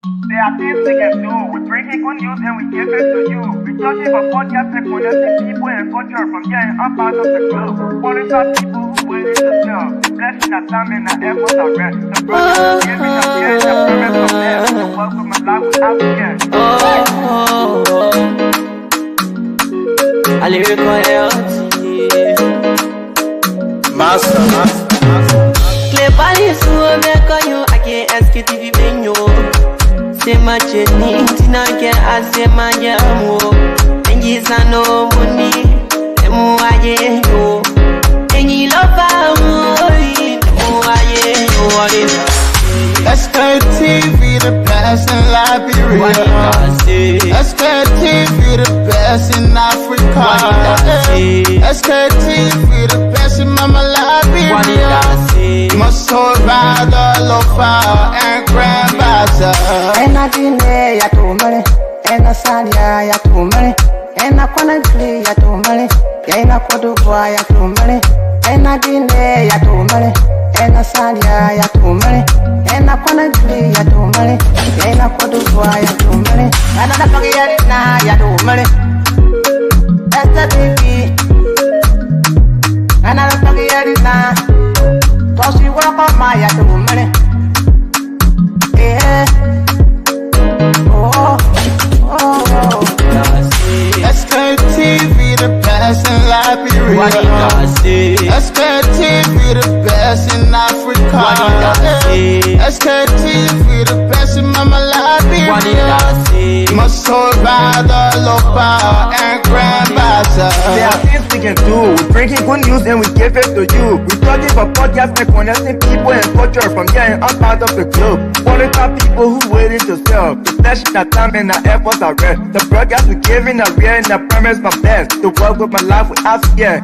There are things we can do. We bring it good news and we give it to you. We talk about podcast and connecting people and culture from getting up out of the club. Qualified people who willing to sell. Blessing our time and our efforts are rest. The brothers giving us the end of promise from them. So welcome my life with African. I lyrical health. Master. Play Paris who make on you. I can't Sktv venue. Say my journey, Tina can I say my jamo. And yes, I know money. And more I know. And you love Sktv, the best in Liberia. Sktv, the best in Africa. Sktv, the best in Mama Liberia. Must hold by the lofa and grandbaza. And I didn't ya to money, and I said ya to money, and I couldn't play ya to money, and I could do ya to money, and I didn't ya to money, and I said ya to money, and I couldn't play ya to money, and I could do ya to money, and I don't get now ya to money. That's the baby, and I don't get it now. Cause you walk on my ya to money. Yeah. Sktv, the best in Liberia. Sktv, the best in Africa. Sktv, the best in Mama Liberia. Must hold by the lofa and grandbaza. There are things we can do. We bring in good news and we give it to you. We talking about podcast and connecting people and culture from getting up out of the club. Qualified people who willing to sell. The flashing our time and our efforts are rest. The broadcast we giving are real and I promise my best. To work with my life with African.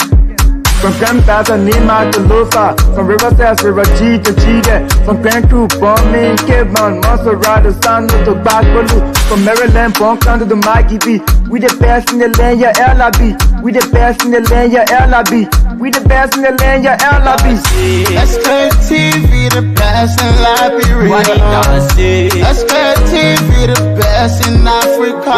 From Grandfather, Nima to Lufa. From Riverside, River G to Chile. From Grand Crew, Bombing, Kidman, Monserrat, San to Bacalu. From Maryland, Bonk to the Mikey B. We the best in the land, yeah, LIB. We the best in the land, yeah, LIB. We the best in the land, yeah, LIB. Sktv, the best in Liberia. Sktv, the best in Africa.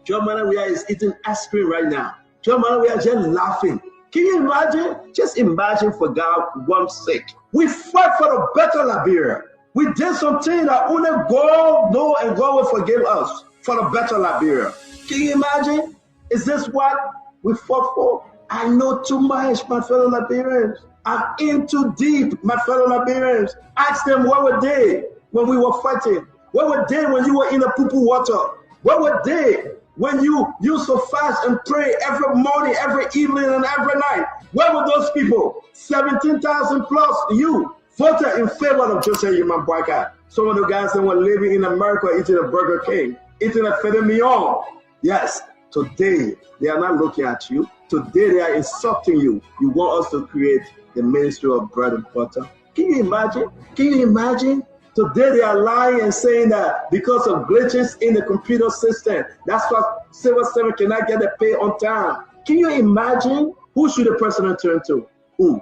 John Manawia is eating ice cream right now. John Manawia is just laughing. Can you imagine? Just imagine for God one's sake. We fought for a better Liberia. We did something that only God knows and God will forgive us for a better Liberia. Can you imagine? Is this what we fought for? I know too much, my fellow Liberians. I'm in too deep, my fellow Liberians. Ask them what were they when we were fighting? What were they when you were in the poo-poo water? What were they when you used to fast and pray every morning, every evening, and every night? Where were those people? 17,000 plus you voted in favor of Joseph Human Boycott. Some of the guys that were living in America eating a Burger King, eating a filet mignon. Yes, today they are not looking at you. Today they are insulting you. You want us to create the ministry of bread and butter. Can you imagine? Can you imagine? Today they are lying and saying that because of glitches in the computer system, that's why civil servant cannot get the pay on time. Can you imagine? Who should the president turn to? Who?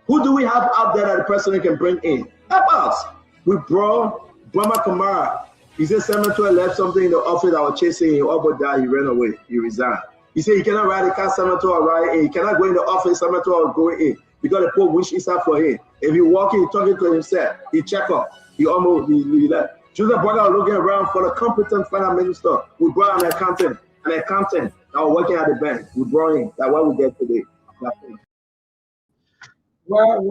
Who do we have out there that the president can bring in? Help us. We brought Brahma Kamara. He said Senator left something in the office that was chasing him. All died. He ran away. He resigned. He said he cannot ride a car, Senator ride in. He cannot go in the office, Senator going in. Because the Pope wish is up for him. If he walking, he talking to himself. He check up. He almost he left. Joseph Boycott looking around for the competent finance minister. We brought an accountant that was working at the bank. We brought him. That's what we get today. Well,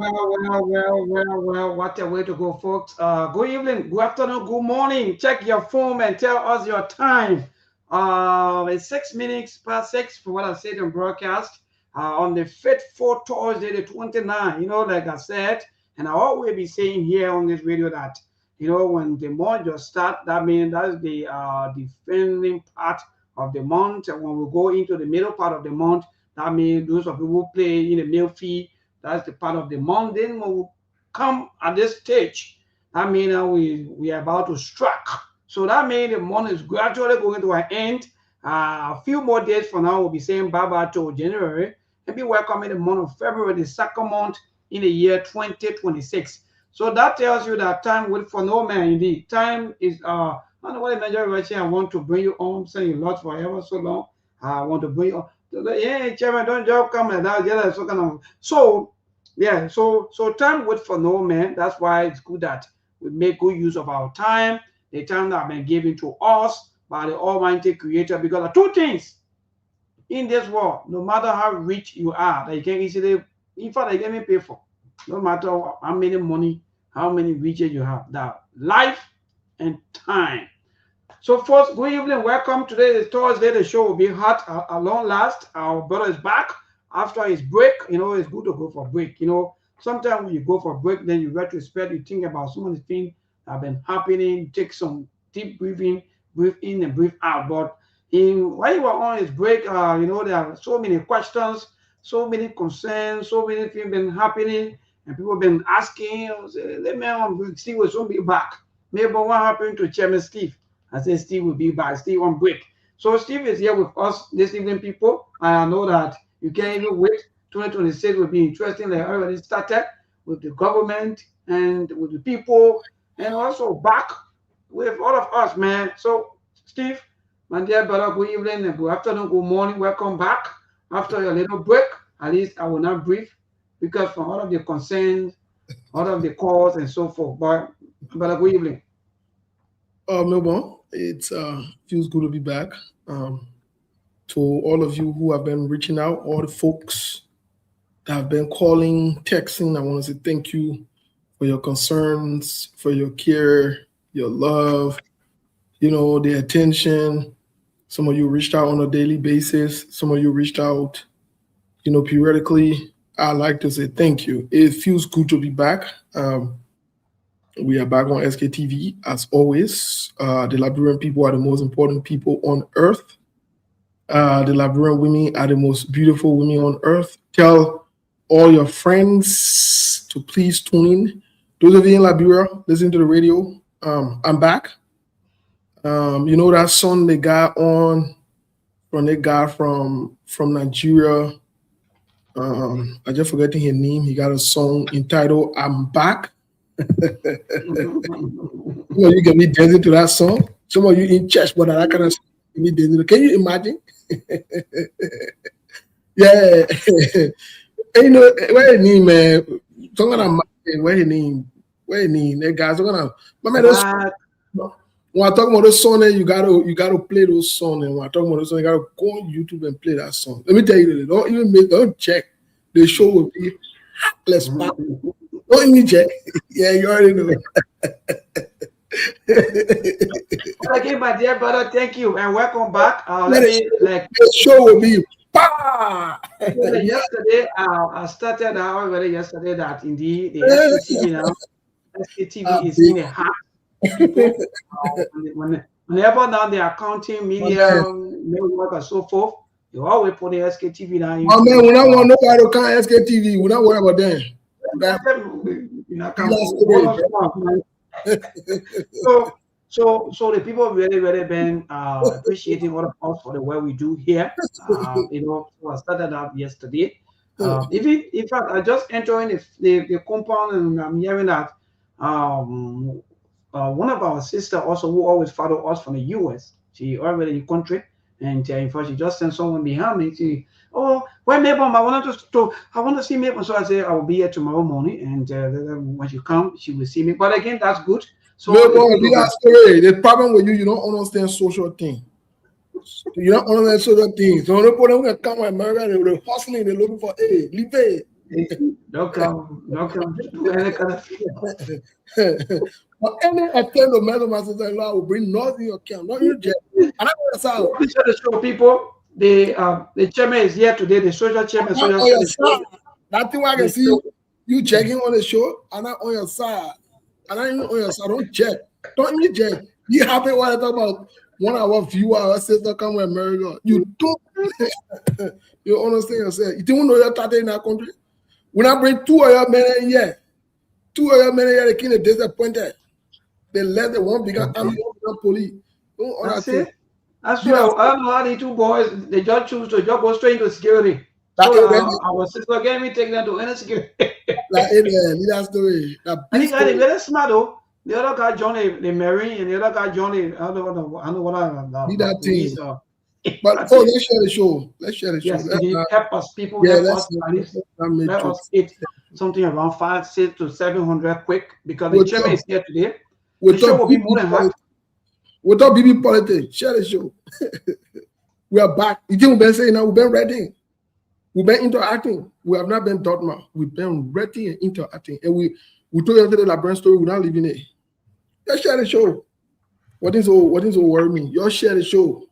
what a way to go, folks. Good evening, good afternoon, good morning. Check your phone and tell us your time. It's 6 minutes past 6 for what I said in broadcast. On the faithful Thursday, the 29th, you know, like I said, and I always be saying here on this radio that, you know, when the month just start, that means that's the defending part of the month. And when we go into the middle part of the month, that means those of you who play in the middle fee, that's the part of the month. Then when we come at this stage, that means we are about to strike. So that means the month is gradually going to an end. A few more days from now, we'll be saying bye-bye to January and be welcoming the month of February, the second month in the year 2026. So that tells you that time wait for no man indeed. Time is I don't know what the Nigerian say. I want to bring you home, send you lot forever so long. I want to bring you. Yeah, chairman, don't just come like that. Yeah, so kind of. So yeah, so time wait for no man. That's why it's good that we make good use of our time, the time that has been given to us by the Almighty Creator. Because there are two things in this world, no matter how rich you are, that you can easily, in fact, they can even pay for. No matter how many money, how many riches you have, that life and time. So first, good evening, welcome. Today is Thursday. The show will be hot at long last. Our brother is back after his break. You know, it's good to go for a break. You know, sometimes when you go for a break, then you retrospect, you think about some of the things that have been happening, take some deep breathing, breathe in and breathe out. But while you were on his break, you know, there are so many questions, so many concerns, so many things been happening, and people have been asking, let me Steve will soon be back. Maybe what happened to Chairman Steve? I said Steve will be back, Steve on break. So Steve is here with us this evening, people. And I know that you can't even wait. 2026 will be interesting. Like I already started with the government and with the people, and also back with all of us, man. So Steve, my dear brother, good evening and good afternoon, good morning. Welcome back after your little break. At least I will not brief because from all of the concerns, all of the calls and so forth. But good evening. Melbourne, it feels good to be back. To all of you who have been reaching out, all the folks that have been calling, texting, I want to say thank you for your concerns, for your care, your love, you know, the attention. Some of you reached out on a daily basis. Some of you reached out, you know, periodically. I'd like to say thank you. It feels good to be back. We are back on Sktv as always. The Liberian people are the most important people on earth. The Liberian women are the most beautiful women on earth. Tell all your friends to please tune in. Those of you in Liberia, listen to the radio. I'm back. You know that song they got on from the guy from Nigeria. I just forgetting his name. He got a song entitled "I'm Back." Some of you can be dancing to that song. Some of you in church, but that kind of song can be dancing. Can you imagine? Yeah. And you know, where his name, man? Talking about where his name? That guy's gonna. When I talk about those songs, you gotta play those songs. And when I talk about those songs, you gotta go on YouTube and play that song. Let me tell you, don't check. The show will be heartless. Don't even check. Yeah, you already know. Okay, my dear brother, thank you and welcome back. The show will be. Yesterday, I started already yesterday that indeed the SKTV now, SKTV is in a hack. People, whenever now they are counting media network and so forth, you always put the SKTV down. Oh man, we don't want nobody to count SKTV. We're not worried about them. So the people really been appreciating all of us for the work we do here. You know, so I started out yesterday. Even in fact, I just entering the compound and I'm hearing that one of our sisters also who always follow us from the US. She already in the country, and in fact she just sent someone behind me. She, oh, where Mabel? I want to see Mabel. So I say I will be here tomorrow morning, and when she come, she will see me. But again, that's good. So the problem with you don't understand social things. You don't understand social things. So no problem can come to America, they're hustling, they're looking for leave. Don't come. But any attempt to meddle my sister-in-law will bring noise in your camp, not you, Jeff. And I want to say, the show people, the chairman is here today, the social chairman. That thing I can see you checking on the show, I'm not on your side. And I ain't on your side. Don't check. Don't even check. You happy when I talk about 1 hour viewer, our sister come with America. You don't. You understand yourself. You don't know you're starting in that country. When I bring 2 of your men in here, 2 of your men in here, they can't disappointed. They let the one become army, one police. That's it. That's right. I don't know how the 2 boys, they just choose to just go straight into security. So our sister gave me take them to NSQ. That story. And he got it very smart though. The other guy John the Mary and the other guy John I know what that police thing. But let's share the show. Let's share the show. Yes, help us. People help us at least. Let us hit something around 500 to 700 quick because the chairman is here today. The show will be more than hot. Without BB politics, share the show. We are back. You think we've been saying now? We've been ready. We've been interacting. We have not been dogma. We've been ready and interacting. And we told you the LeBron story. We're not leaving it. Just share the show. What is all worry me? You share the show.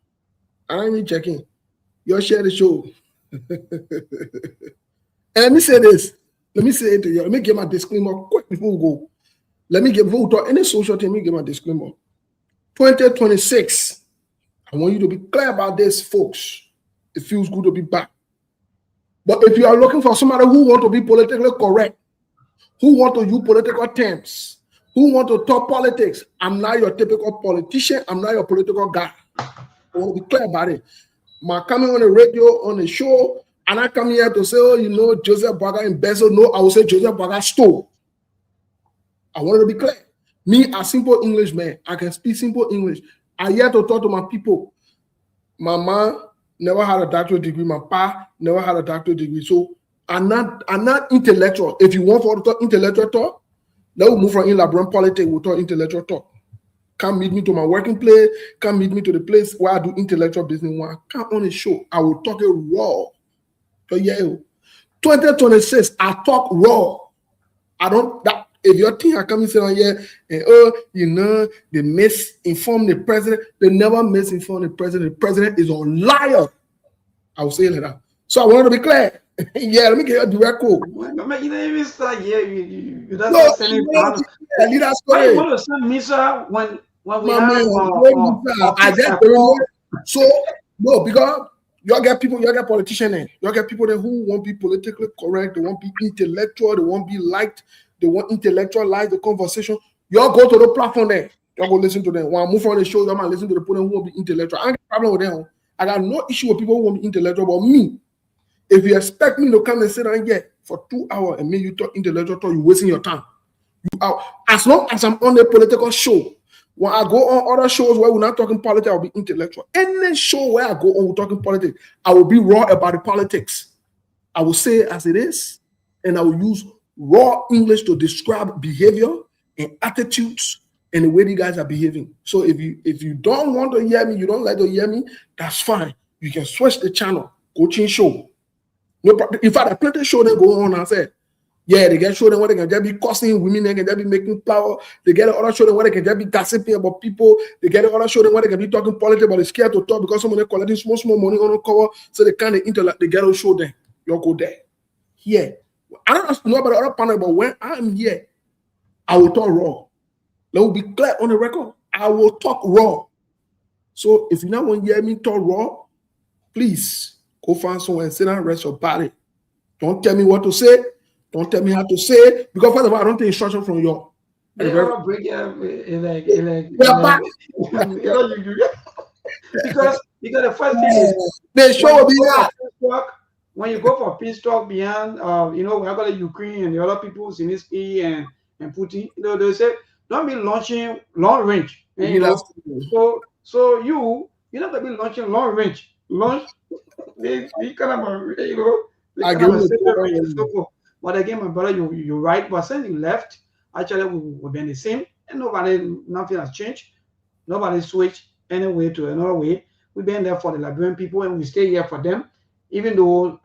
I ain't checking. You share the show. And let me say this. Let me say it to you. Let me give my disclaimer quick before we go. Before we talk any social thing, let me give my disclaimer. 2026. I want you to be clear about this, folks. It feels good to be back. But if you are looking for somebody who want to be politically correct, who want to use political terms, who want to talk politics, I'm not your typical politician. I'm not your political guy. I want to be clear about it. My coming on the radio, on the show, and I come here to say, oh, you know, Joseph Baga embezzled. No, I will say Joseph Baga stole. I want to be clear. Me, a simple English man, I can speak simple English. I here to talk to my people. My mom never had a doctorate degree. My pa never had a doctorate degree. So I'm not intellectual. If you want for to talk intellectual talk, let we move from in LeBron politics. We'll talk intellectual talk. Come meet me to my working place. Come meet me to the place where I do intellectual business. When I come on the show, I will talk it raw. So yeah, 2026, I talk raw. I don't that. If your team are coming saying here, and you know, they misinform the president, they never misinform the president. The president is a liar. I will say it like that. So I want to be clear. Yeah, let me get a direct quote. You didn't even start here. You don't send it down. Why you want to send Misa when we have I get so no, because you get people, you get politicians there. You get people there who won't be politically correct, they won't be intellectual, they won't be liked. They want intellectualize the conversation. Y'all go to the platform there. Y'all go listen to them. When I move on the show, y'all might listen to the people who won't be intellectual. I ain't got a problem with them. I got no issue with people who won't be intellectual. But me, if you expect me to come and sit down here for 2 hours and make you talk intellectual talk, you're wasting your time. As long as I'm on the political show, when I go on other shows where we're not talking politics, I'll be intellectual. Any show where I go on, we're talking politics, I will be raw about the politics. I will say it as it is, and I will use raw English to describe behavior and attitudes and the way you guys are behaving. So if you don't want to hear me, you don't like to hear me, that's fine. You can switch the channel, go change show. No problem. In fact, I plenty show that go on and say, yeah, they get show them where they can just be cussing women, they can just be making flower. They get other show them where they can just be gossiping about people. They get other show them where they can be talking politics, but they're scared to talk because someone collecting small money on the cover, so they can't interact. They get a show them. Y'all go there. Here. I don't know about the other panel, but when I'm here, I will talk raw. Let me be clear on the record. I will talk raw. So if you not want to hear me talk raw, please go find someone and sit down and rest your body. Don't tell me what to say. Don't tell me how to say it. Because first of all, I don't take instruction from you. Because the first thing is they show me that. When you go for peace talk beyond, you know, we're going to Ukraine and the other people, Zelensky and Putin, you know, they say, don't be launching long range. And, you know, so you're not going to be launching long range. Launch, they kind of, you know, I kind of but again, my brother, you're right. But since you left, actually, we've been the same, and nothing has changed. Nobody switched any way to another way. We've been there for the Liberian people, and we stay here for them. Even though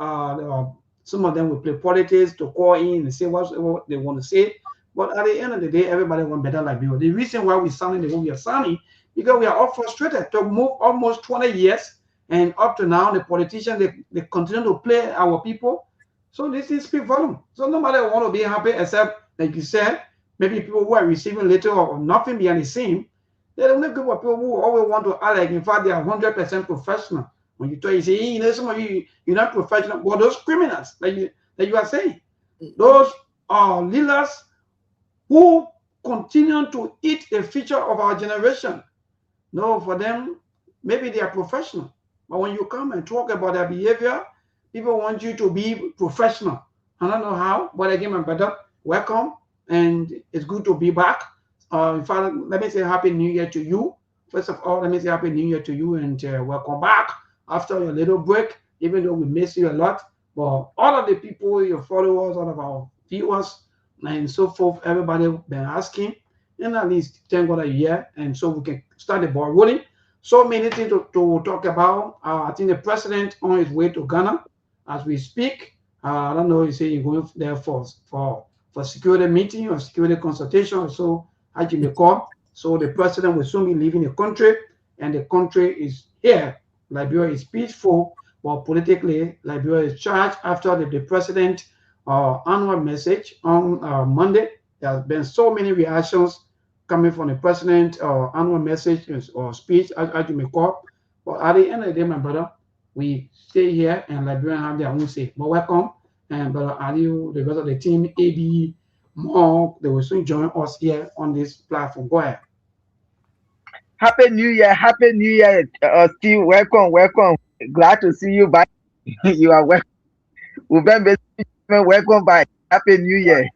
some of them will play politics to call in and say what they want to say. But at the end of the day, everybody wants better Liberia. The reason why we're sounding the way we are sounding, because we are all frustrated to move almost 20 years. And up to now, the politicians, they continue to play our people. So this is speak volume. So nobody want to be happy except, like you said, maybe people who are receiving little or nothing behind the scene. They're the only group of people who always want to act like, in fact, they are 100% professional. When you talk, you say, you know, some of you, you're not professional. Well, those criminals that you are saying, those are leaders who continue to eat a feature of our generation. No, for them, maybe they are professional. But when you come and talk about their behavior, People want you to be professional. I don't know how, but again, my brother, welcome, and it's good to be back. In fact, let me say Happy New Year to you. First of all, let me say Happy New Year to you, and welcome back after your little break, even though we miss you a lot. But all of the people, your followers, all of our viewers, and so forth, everybody been asking, and at least thank God a year, and so we can start the ball rolling. So many things to talk about. I think the president on his way to Ghana as we speak. I don't know, you say you're going there for security meeting or security consultation or so, as you may call. So the president will soon be leaving the country, and the country is here. Liberia is peaceful, but politically, Liberia is charged after the president annual message on Monday. There has been so many reactions coming from the president annual message or speech, as you may call. But at the end of the day, my brother, we stay here and Liberians have their own say. But welcome, and Brother Adiu, the rest of the team, AB, more, they will soon join us here on this platform. Go ahead. Happy New Year, Steve. Welcome. Glad to see you back. You are welcome. Welcome back. Happy New Year.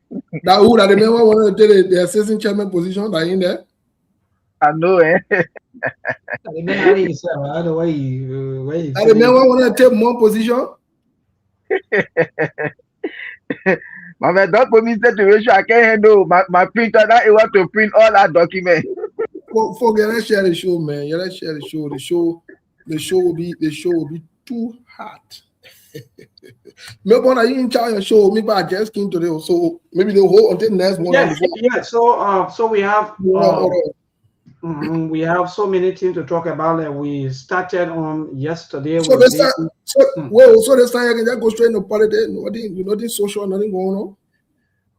That who that the member wanted to take the assistant chairman position that in there? I know, eh? The member wanted to take more position. My man, don't put me in situation. I can't handle my printer. Now you want to print all that document. Forget, let's share the show, man. Yeah, let's share the show. The show will be too hot. Maybe when you in charge of show, maybe I just came today, so maybe they'll hold until next one. Yeah. So we have we have so many things to talk about that we started on yesterday. So this time, this time you can just go straight into politics. Nothing social, nothing going on.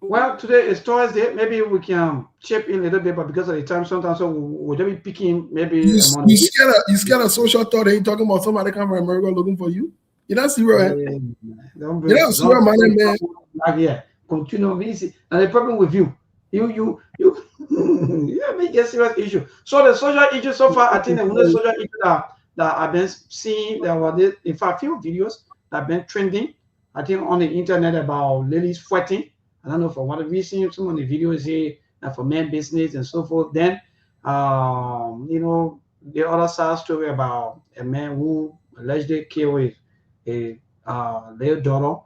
Well, today is Thursday. Maybe we can chip in a little bit, but because of the time, sometimes we'll just be picking maybe. You scared of social thought? Are you talking about somebody coming from America looking for you? You're not serious, man. You're not serious, man. Yeah, continue. And the problem with you make a serious issue. So the social issue so far, I think the only social issue that I've been seeing, there were in fact a few videos that have been trending, I think, on the internet about ladies fighting. I don't know for what reason. Some of the videos say for men business and so forth. Then, the other side story about a man who allegedly killed a little daughter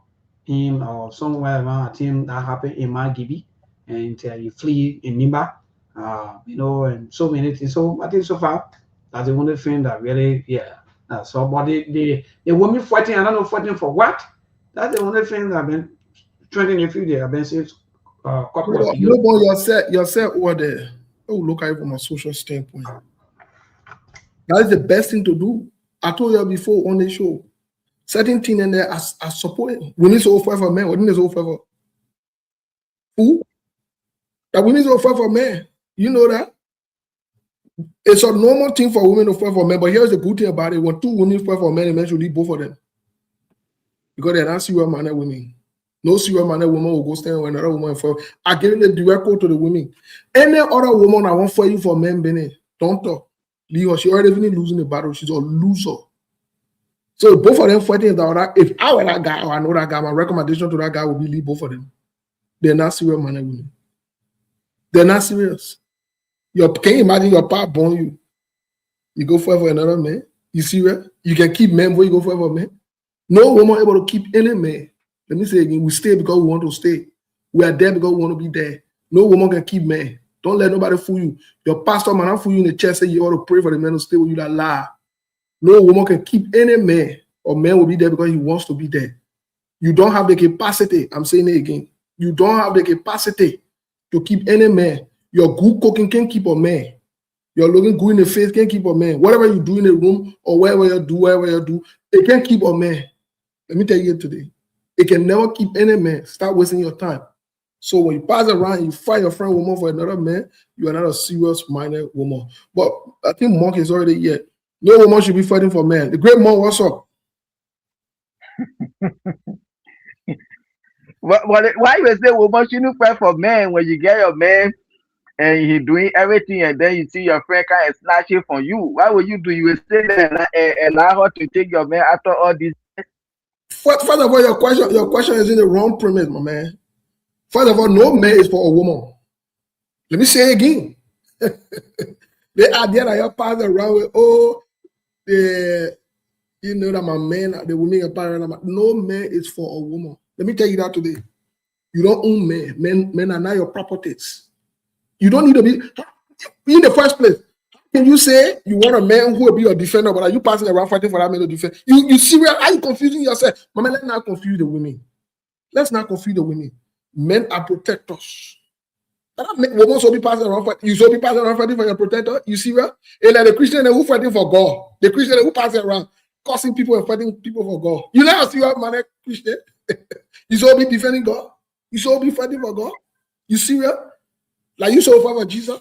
in somewhere around, I think that happened in Margibi, and he flee in Nimba, and so many things. So I think so far that's the only thing that really, so but the women fighting, I don't know fighting for what. That's the only thing that I've been trending a few days. I've been seeing a couple of videos. No, yourself over there. Oh, look at it from a social standpoint. That is the best thing to do. I told you before on the show. Certain thing in there as support. We need to offer for men. What is offer for? Who? That we need to offer for men. You know that? It's a normal thing for women to fight for men, but here's the good thing about it. When two women fight for men, the men should leave both of them. Because they're not serious minded women. No serious minded woman will go stand with another woman for. I give the direct code to the women. Any other woman I want for you for men, Benny, don't talk. Leave her. She already been losing the battle. She's a loser. So both of them fighting that. If I were that guy or I know that guy, my recommendation to that guy would be leave both of them. They're not serious minded women. They're not serious. Can you imagine your papa born you? You go fight for another man? You serious? You can keep men before you go fight for men? No woman able to keep any man. Let me say again, we stay because we want to stay. We are there because we want to be there. No woman can keep men. Don't let nobody fool you. Your pastor man not fool you in the chest say you ought to pray for the man to stay with you. That lie. No woman can keep any man, or man will be there because he wants to be there. You don't have the capacity. I'm saying it again. You don't have the capacity to keep any man. Your good cooking can't keep a man. Your looking good in the face can't keep a man. Whatever you do in the room or wherever you do, it can't keep a man. Let me tell you today. It can never keep any man. Stop wasting your time. So when you pass around and you fight your friend woman for another man, you are not a serious-minded woman. But I think Monk is already here. No woman should be fighting for men. The great Monk, what's up? Why you say woman shouldn't fight for men when you get your man and he doing everything and then you see your friend kind of snatch it from you? Why would you do? You will stay there and allow her to take your man after all this? First of all, your question is in the wrong premise, my man. First of all, no man is for a woman. Let me say it again. The idea that you're passing around with, you know that my man, the women are passing around. No man is for a woman. Let me tell you that today. You don't own men. Men are not your properties. You don't need to be in the first place. Can you say you want a man who will be your defender, but are you passing around fighting for that man to defend? You see where are you confusing yourself? My man, let's not confuse the women. Let's not confuse the women. Men are protectors. Women also be passing around fighting. You should be passing around fighting for your protector. You see where? And like the Christian who fighting for God, the Christian who passing around causing people and fighting people for God. You never see what man Christian. You should be defending God. You should be fighting for God. You see where? Like you should fight for Jesus.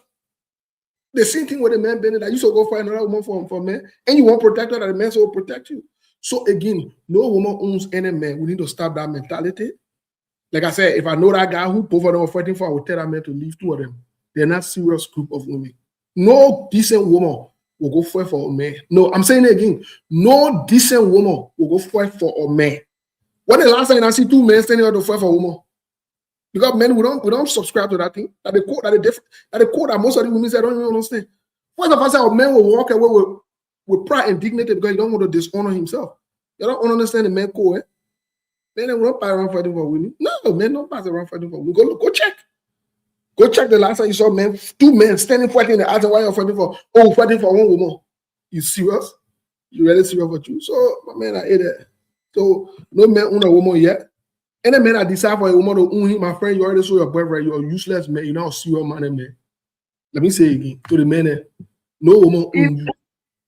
The same thing with the man Benny, that you should go find another woman for men, and you want protector that the man should protect you. So again, no woman owns any man. We need to stop that mentality. Like I said, if I know that guy who both of them are fighting for, I would tell that man to leave two of them. They're not serious group of women. No decent woman will go fight for a man. No, I'm saying it again. No decent woman will go fight for a man. When the last time I see two men standing out to fight for a woman? Because men, we don't subscribe to that thing. That the quote that most of the women say, I don't even understand. First of all, a man will walk away with pride and dignity because he don't want to dishonor himself. You don't understand the man code, eh? Men don't pass around fighting for women. No, men don't pass around fighting for women. Go check. Go check the last time you saw two men standing fighting in the outside while you're fighting for one woman. You serious? You really serious for you? So, my man, I hate that. So, no man own a woman yet. Any man that decide for a woman to own him, my friend, you already saw your boyfriend, you're a useless man, you're not a serious man. Let me say it again to the men, no woman own you.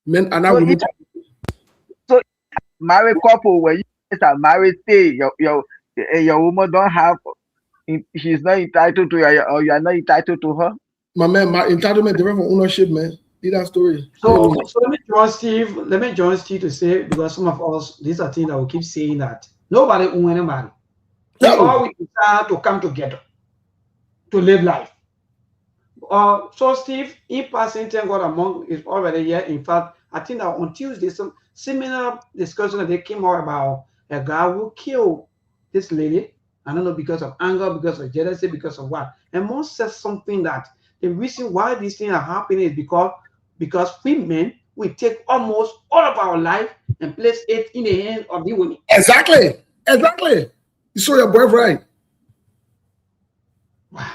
Men are not women. So, married couple, where you are married, stay, your woman don't have, she's not entitled to you, or you are not entitled to her. My man, my entitlement different from ownership, man. Leave that story. So let me join Steve. Let me join Steve to say, because some of us, these are things that we keep saying that nobody owns anybody. We all decide to come together to live life. So Steve, in passing, thank God among is already here. In fact, I think that on Tuesday, some similar discussion that they came out about a guy who killed this lady. I don't know, because of anger, because of jealousy, because of what. And Mo says something that the reason why these things are happening is because we men, we take almost all of our life and place it in the hands of the women. Exactly. You saw your boyfriend. Wow.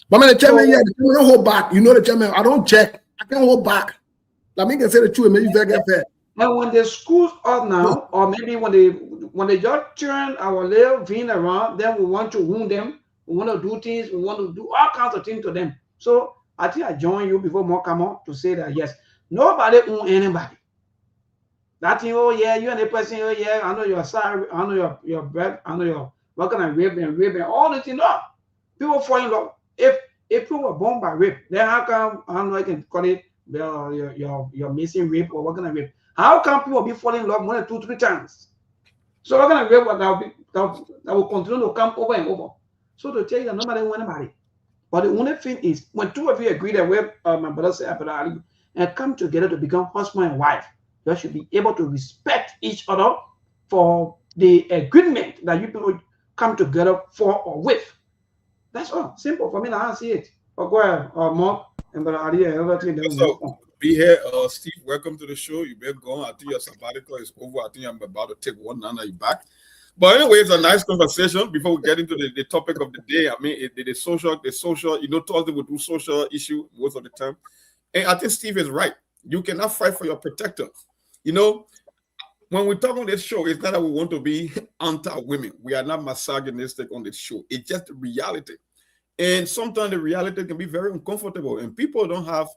But man, the chairman, the chairman don't hold back. You know the chairman, I don't check. I can't hold back. Like me can say the truth and maybe you get fair. And when the schools are now, or maybe when they just turn our little vein around, then we want to wound them. We want to do things. We want to do all kinds of things to them. So I think I join you before more come on to say that yes, nobody own anybody. That thing, oh yeah, you and the person, oh yeah, I know your salary, I know your breath, I know your what kind of rape and all the things. No, people fall in love. If people were born by rape, then how come I don't know I can call it your missing rape or what kind of rape? How can people be falling in love more than 2-3 times? So what kind of rape that will continue to come over and over? So to tell you that nobody wants anybody. But the only thing is when two of you agree that my brother said and come together to become husband and wife, you should be able to respect each other for the agreement that you people come together for or with. That's all. Simple for me. I see it. But go ahead, Mark and Brother Ali and everything. Be here, Steve. Welcome to the show. You've been going. I think your sabbatical is over. I think I'm about to take one. Now you're back. But anyway, it's a nice conversation. Before we get into the topic of the day, I mean, the social, you know, Thursday we do social issue most of the time. And I think Steve is right. You cannot fight for your protector. You know, when we talk on this show, it's not that we want to be anti-women. We are not misogynistic on this show. It's just the reality. And sometimes the reality can be very uncomfortable. And people don't have,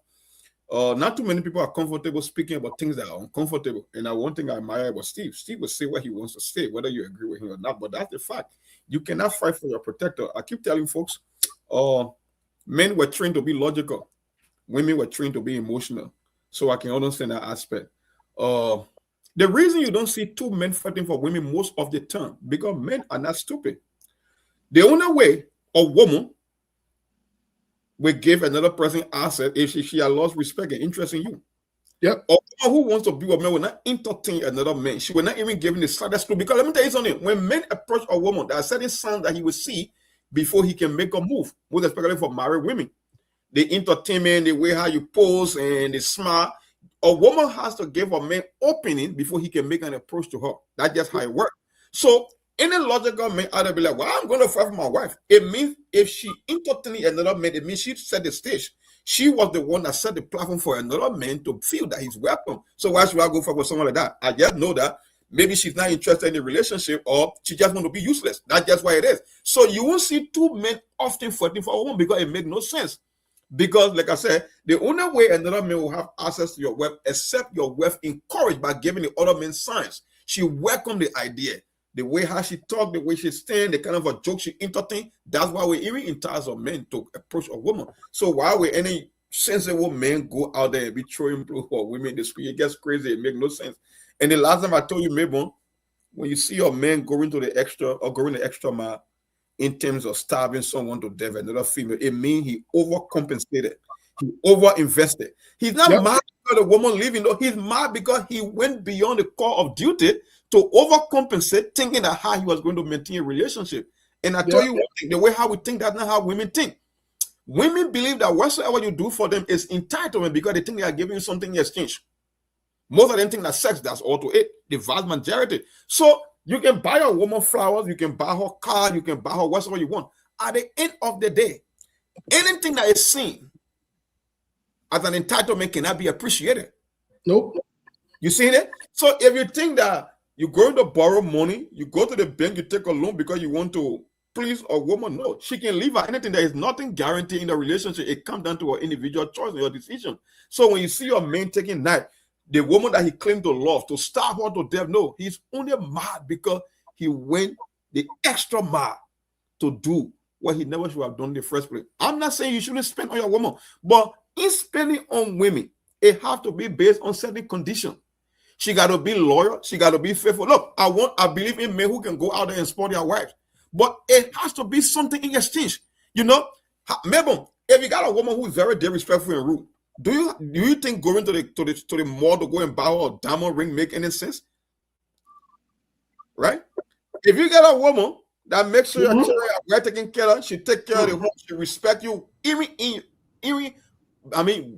not too many people are comfortable speaking about things that are uncomfortable. And one thing I admire about Steve. Steve will say what he wants to say, whether you agree with him or not. But that's the fact. You cannot fight for your protector. I keep telling folks, men were trained to be logical. Women were trained to be emotional. So I can understand that aspect. The reason you don't see two men fighting for women most of the time, because men are not stupid. The only way a woman will give another person asset if she has lost respect and interest in you. Yep. A woman who wants to be with a man will not entertain another man. She will not even give him the slightest clue. Because let me tell you something. When men approach a woman, there are certain signs that he will see before he can make a move. Most especially for married women. The entertainment, the way how you pose and the smile. A woman has to give a man opening before he can make an approach to her. That's just how it works. So any logical man ought to be like, well, I'm going to fight for my wife. It means if she entertaining another man, it means she set the stage. She was the one that set the platform for another man to feel that he's welcome. So why should I go fight for someone like that? I just know that maybe she's not interested in the relationship or she just want to be useless. That's just why it is. So you won't see two men often fighting for a woman because it makes no sense. Because, like I said, the only way another man will have access to your wife, except your wife encouraged by giving the other man signs. She welcomed the idea. The way how she talk, the way she stand, the kind of a joke she entertain. That's why we even entice a man to approach a woman. So why would any sensible man go out there and be throwing blue for women in the street? It gets crazy. It makes no sense. And the last time I told you, maybe when you see a man going to the extra mile in terms of starving someone to death, another female, it means he overcompensated. He overinvested. He's not mad because the woman leaving. No, he's mad because he went beyond the call of duty to overcompensate, thinking that how he was going to maintain a relationship. And I tell you one thing, the way how we think, that's not how women think. Women believe that whatsoever you do for them is entitlement because they think they are giving you something in exchange. Most of them think that sex, that's all to it, the vast majority. So you can buy a woman flowers, you can buy her car, you can buy her whatever you want. At the end of the day, anything that is seen as an entitlement cannot be appreciated. Nope. You see that? So if you think that you're going to borrow money, you go to the bank, you take a loan because you want to please a woman, no, she can leave her anything. There is nothing guaranteed in the relationship. It comes down to her individual choice and your decision. So when you see your man taking that, the woman that he claimed to love, to starve her to death, no, he's only mad because he went the extra mile to do what he never should have done in the first place. I'm not saying you shouldn't spend on your woman, but in spending on women, it has to be based on certain conditions. She got to be loyal. She got to be faithful. Look, I believe in men who can go out there and spoil their wives, but it has to be something in exchange. You know, maybe if you got a woman who is very disrespectful and rude, do you think going to the mall to go and buy a diamond ring make any sense? Right? If you get a woman that makes sure your children are well taken care of, she take care of the home, she respect you, even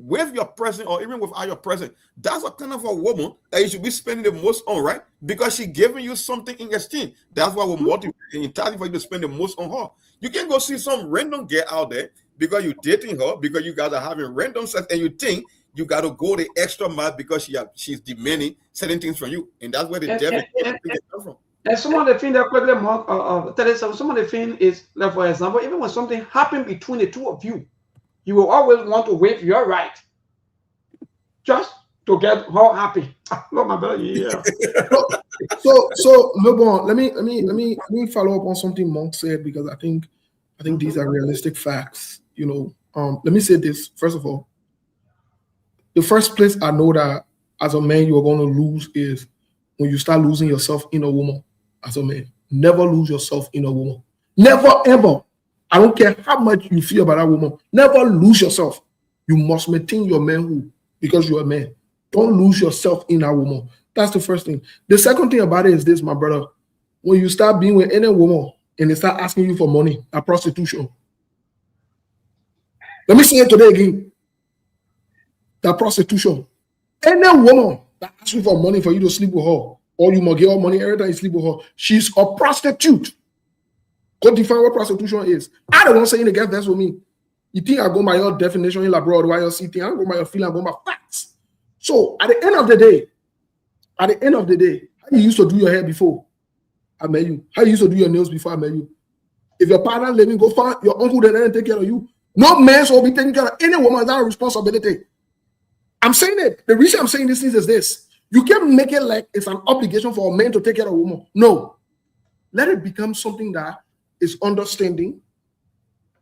with your present or even without your present, that's a kind of a woman that you should be spending the most on, right? Because she's giving you something in exchange. That's why we're motivating for you to spend the most on her. You can go see some random girl out there because you're dating her, because you guys are having random sex, and you think you got to go the extra mile because she's demanding certain things from you, and that's where the devil comes from. And some of the things that quickly tell us, some of the things is, like for example, even when something happened between the two of you, you will always want to waive your right just to get her happy. Look, my brother, yeah. So Lebon, let me follow up on something Monk said, because I think these are realistic facts. You know, let me say this first of all. The first place I know that as a man you are going to lose is when you start losing yourself in a woman. As a man, never lose yourself in a woman. Never ever. I don't care how much you feel about that woman. Never lose yourself. You must maintain your manhood because you're a man. Don't lose yourself in that woman. That's the first thing. The second thing about it is this, my brother. When you start being with any woman and they start asking you for money, a prostitution. Let me say it today again. That prostitution. Any woman that asks you for money for you to sleep with her, or you must give her money every time you sleep with her, she's a prostitute. Go define what prostitution is. I don't want to say against that with me. You think I go by your definition in abroad, why you see things, I go by your feeling, I go by facts. So at the end of the day, how you used to do your hair before I met you? How you used to do your nails before I met you? If your partner living, go find your uncle that didn't take care of you. No man will be taking care of any woman. That's a responsibility. I'm saying it. The reason I'm saying this is this. You can't make it like it's an obligation for a man to take care of a woman. No. Let it become something that is understanding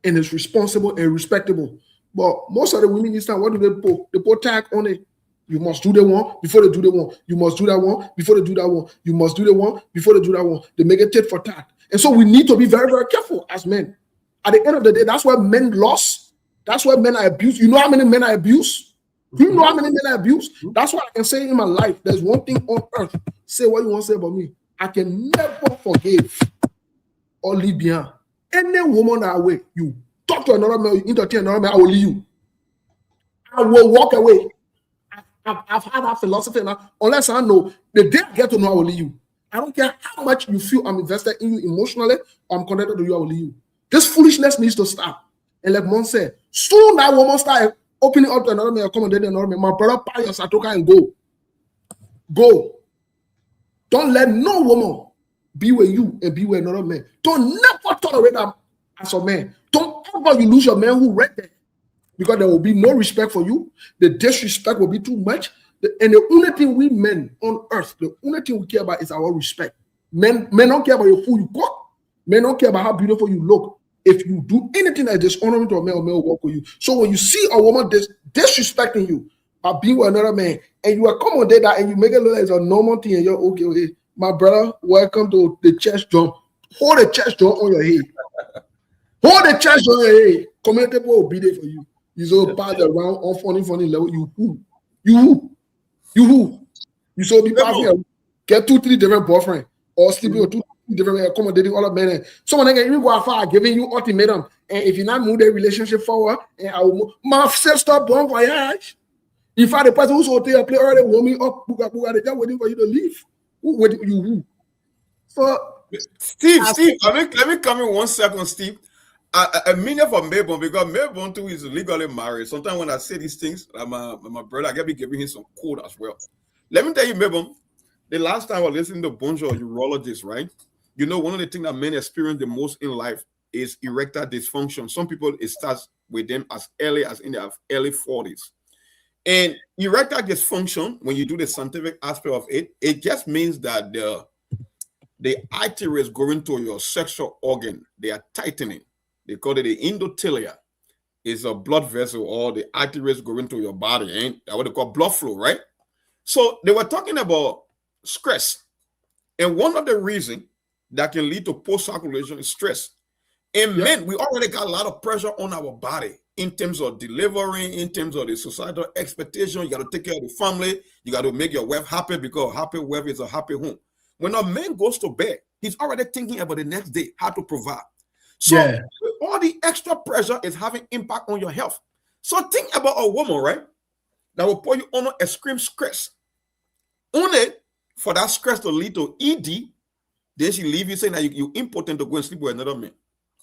and is responsible and respectable. But most of the women this time, what do they put? They put tag on it. You must do the one before they do the one. You must do that one before they do that one. You must do the one before they do that one. They make it tit for tat. And so we need to be very, very careful as men. At the end of the day, that's why men lost. That's why men are abused. You know how many men are abused? Do you know how many men I abuse? That's what I can say in my life. There's one thing on earth. Say what you want to say about me. I can never forgive or leave behind any woman that way. You talk to another man, you entertain another man, I will leave you. I will walk away. I've had that philosophy now. Unless I know the day I get to know, I will leave you. I don't care how much you feel I'm invested in you emotionally or I'm connected to you, I will leave you. This foolishness needs to stop. And like Mon said, soon that woman start opening up to another man, accommodating another man, my brother, buy your satoka and go. Go. Don't let no woman be with you and be with another man. Don't never tolerate them as a man. Don't ever you lose your man who read that. Because there will be no respect for you. The disrespect will be too much. And the only thing we men on earth, the only thing we care about is our respect. Men don't care about your food you cook. Men don't care about how beautiful you look. If you do anything that is dishonoring to a man will walk with you. So when you see a woman disrespecting you by being with another man, and you accommodate that and you make it look like it's a normal thing, and you're okay. My brother, welcome to the chest jump. Hold the chest jump on your head. Hold the chest on your head. Community people will be there for you. You so pass around on funny level. You who? You so be passing. Get 2-3 different boyfriends or sleeping with 2-3 different accommodating all of men. Someone can even go far giving you ultimatum. And if you not move the relationship forward, and I will move my sister bon voyage. If I the person who's hotel play already warm me up, they're just waiting for you to leave. Who? So Steve, let me come in 1 second, Steve. A minute for Melbourne, because Melbourne too is legally married. Sometimes when I say these things, my brother, I gotta be giving him some code as well. Let me tell you, Melbourne, the last time I was listening to Bonjour urologist, right? You know, one of the things that men experience the most in life is erectile dysfunction. Some people, it starts with them as early as in their early 40s. And erectile dysfunction, when you do the scientific aspect of it, it just means that the arteries going to your sexual organ, they are tightening. They call it the endothelia. It's a blood vessel or the arteries going to your body, and that's what they call blood flow, right? So they were talking about stress. And one of the reasons that can lead to poor circulation is stress. And men, we already got a lot of pressure on our body in terms of delivering, in terms of the societal expectation. You got to take care of the family. You got to make your wife happy, because a happy wife is a happy home. When a man goes to bed, he's already thinking about the next day, how to provide. So all the extra pressure is having impact on your health. So think about a woman, right, that will put you under extreme stress. Only for that stress to lead to ED, then she leave you saying that you're impotent to go and sleep with another man.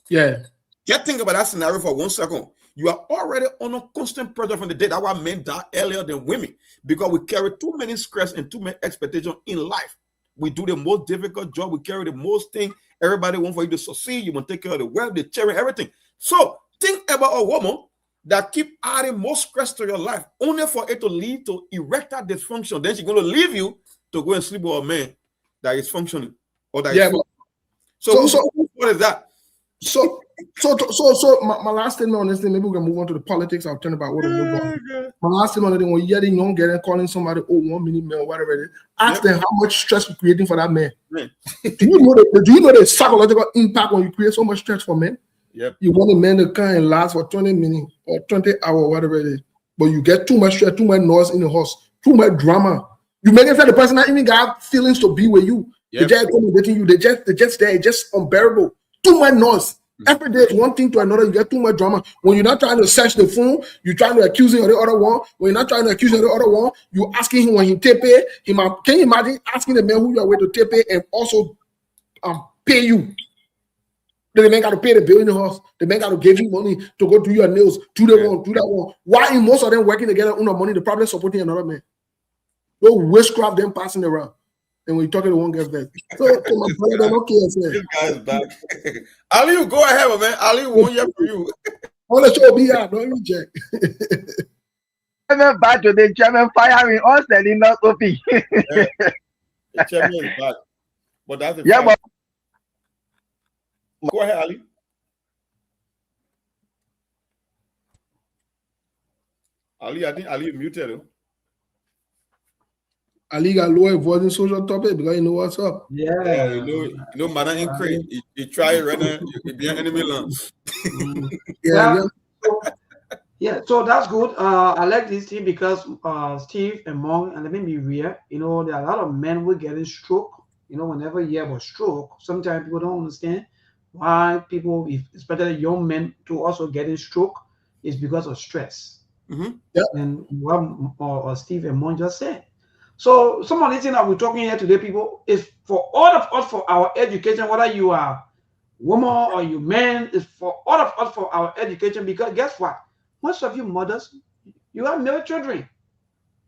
Yeah. Just think about that scenario for 1 second. You are already under constant pressure from the day. That's why men die earlier than women, because we carry too many stress and too many expectations in life. We do the most difficult job. We carry the most thing. Everybody wants for you to succeed. You want to take care of the wealth, the children, everything. So think about a woman that keep adding more stress to your life, only for it to lead to erectile dysfunction. Then she's going to leave you to go and sleep with a man that is functioning. Or that is so what is that? So my last thing on this thing, maybe we can move on to the politics. I'll turn about what I'm moving. My last thing on the thing, when you're young, getting calling somebody 1 minute man, whatever it is, ask them how much stress you're creating for that man. Do you know the psychological impact when you create so much stress for men? You want a man to come and last for 20 minutes or 20 hours, whatever it is, but you get too much stress, too much noise in the house, too much drama. You make it feel the person that even got feelings to be with you. They just accommodating you. They just there. It's just unbearable. Too much noise. Every day, one thing to another, you get too much drama. When you're not trying to search the phone, you're trying to accuse him of the other one. When you're not trying to accuse him of the other one, you're asking him when he take pay. Can you imagine asking the man who you are with to take pay and also pay you? Then the man got to pay the bill in the house. The man got to give you money to go do your nails, do that one. Why in most of them working together on the money, they're probably supporting another man. No witchcraft them passing around. And when you're talking to one guy's back. So my brother, okay, this guy's back. Ali, go ahead, man. Ali, 1 year for you. On the show, be out. Don't even check. Chairman back to the chairman firing us and not open. The chairman is back. But that's the but go ahead, Ali. Ali, I think Ali muted him. Ali got low avoiding social topic because you know what's up. Yeah, you know, man, ain't crazy. You try it right now, you be an enemy land. Yeah, so that's good. I like this thing because Steve and Monk, and let me be real, you know, there are a lot of men who getting stroke. You know, whenever you hear about stroke, sometimes people don't understand why people, if, especially young men, to also getting stroke is because of stress. Yeah. And what Steve and Monk just said. So some of the things that we're talking here today, people, is for all of us for our education, whether you are woman or you men, is for all of us for our education. Because guess what? Most of you mothers, you have male children.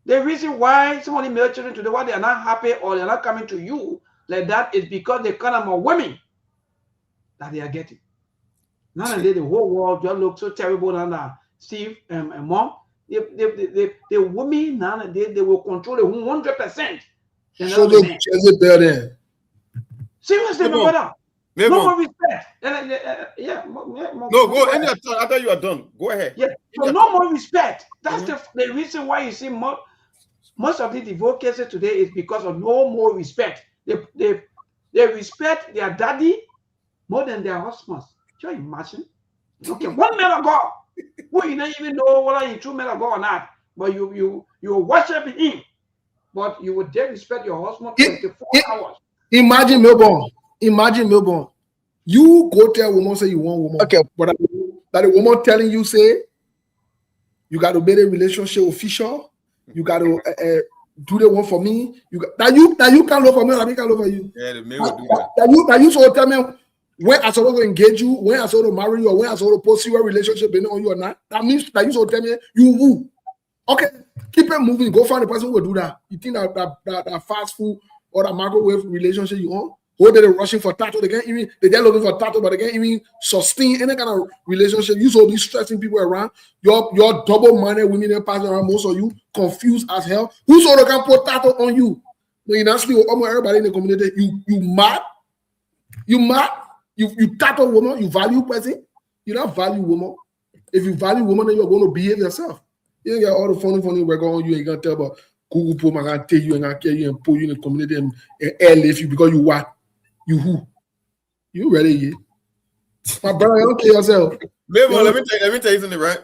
The reason why some of the male children today, why they are not happy or they're not coming to you like that is because they kind of more women that they are getting. Nowadays, the whole world just looks so terrible now. Steve and Mom, the women nowadays, they will control the 100%. So the Jezebel. Seriously, my brother. No more respect. Yeah. No, go any turn. After you are done, go ahead. Yeah. So no more respect. That's the reason why you see most of the divorce cases today is because of no more respect. They respect their daddy more than their husbands. Can you imagine? Okay, one man of God who you don't even know whether he's true man of God or not, but you worship him, but you would dare respect your husband 24 hours. Imagine Melbourne. You go tell a woman, say you want woman. Okay. But that a woman telling you, say, you got to make a relationship official. You got to do the one for me. That you can't love for me, or I can't love for you. Yeah, the man will do that. That you so tell me when I supposed to engage you, when I supposed to marry you, or when I supposed to pursue a relationship on you or not. That means that you so tell me you woo. Okay, keep it moving. Go find the person who will do that. You think that fast food or that microwave relationship you on? Or they're rushing for tattoo, they're looking for tattoo, but they can't even sustain any kind of relationship. You so be stressing people around. You're double-minded women that pass around, most of you confused as hell. Who sort of can put tattoo on you? When you actually almost everybody in the community, you mad? You tattoo woman, you value person, you don't value woman. If you value woman, then you're going to behave yourself. You ain't got all the funny work on you, ain't gonna tell about Google Put my gonna tell you and gonna kill you and put you in the community and airlift you because you what? You who? You ready? Yeah? My brother, don't kill yourself. Maybe, let me tell you something, right?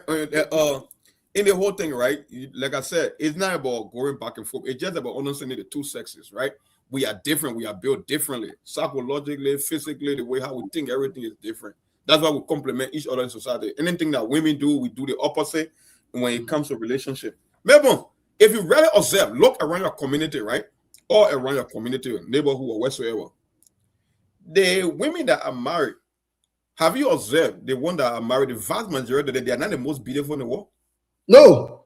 In the whole thing, right? Like I said, it's not about going back and forth. It's just about understanding the two sexes, right? We are different. We are built differently, psychologically, physically. The way how we think, everything is different. That's why we complement each other in society. Anything that women do, we do the opposite when it comes to relationship. Maybe if you really observe, look around your community, right? Or around your community, neighborhood, or whatsoever. The women that are married, have you observed the one that are married, the vast majority of them, they are not the most beautiful in the world? No.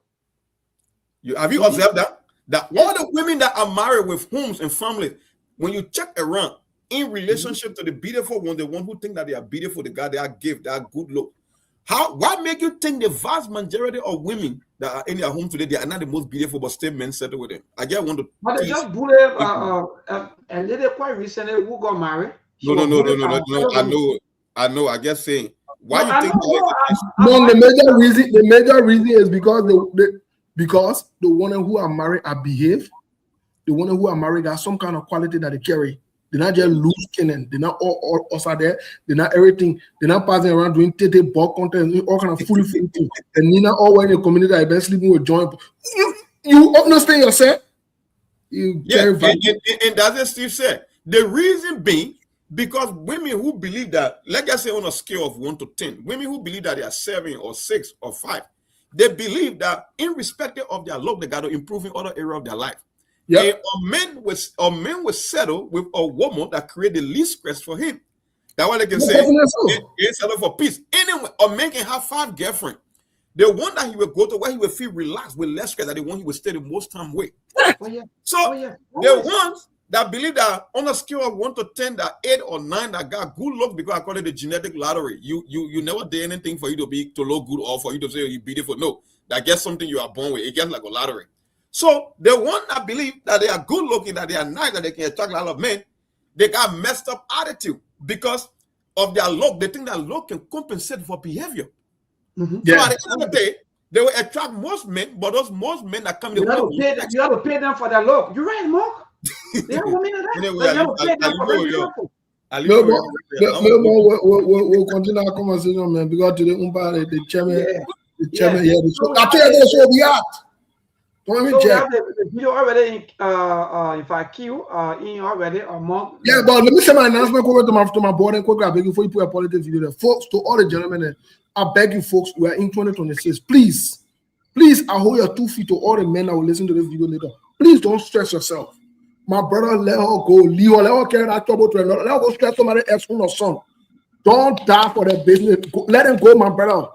Have you observed that? That all the women that are married with homes and families, when you check around in relationship to the beautiful one, the one who think that they are beautiful, the guy they are gift, they are good look. What make you think the vast majority of women that are in their home today, they are not the most beautiful, but still men settle with them? I just want to. But they just bullied a lady quite recently who got married. No. I know. I guess saying why you think the major reason is because the women who are married are behaved. The women who are married got some kind of quality that they carry. They're not just loose cannon. They're not all outside there. They're not everything. They're not passing around doing ball content, all kind of fully things. And Nina all in the community that been sleeping with joint. You understand yourself? And that's what Steve said. The reason being because women who believe that, like I say, on a scale of 1 to 10, women who believe that they are 7 or 6 or 5, they believe that in respect of their look, they got to improve in other areas of their life. Yeah, a man will settle with a woman that create the least stress for him. That's what they can say. He settle for peace. Anyway, a man can have 5 girlfriends. The one that he will go to where he will feel relaxed with less stress than the one he will stay the most time with. The ones that believe that on a scale of 1 to 10, that 8 or 9 that got good looks because I call it the genetic lottery. You never did anything for you to look good or for you to say you're beautiful. No, that gets something you are born with. It gets like a lottery. So the one that believe that they are good looking, that they are nice, that they can attract a lot of men, they got messed up attitude because of their look. They think that look can compensate for behavior. Mm-hmm. So at the end of the day, they will attract most men, but those most men that come, you have to pay them for their look. You're right, Mark. They have women in that. We'll continue our conversation, man, because today the chairman The chairman, yeah. I tell you, that's where we at. Don't even So we check. have the video already in already a month. Yeah, but let me say my announcement over to my board and quickly. I beg you before you put a politics video there. Folks, to all the gentlemen, I beg you folks, we are in 2026. Please, I hold your 2 feet to all the men that will listen to this video later. Please don't stress yourself. My brother, let her go. Leave her, let her carry that trouble to another. Let her go stress somebody else or son. Don't die for their business. Let him go, my brother.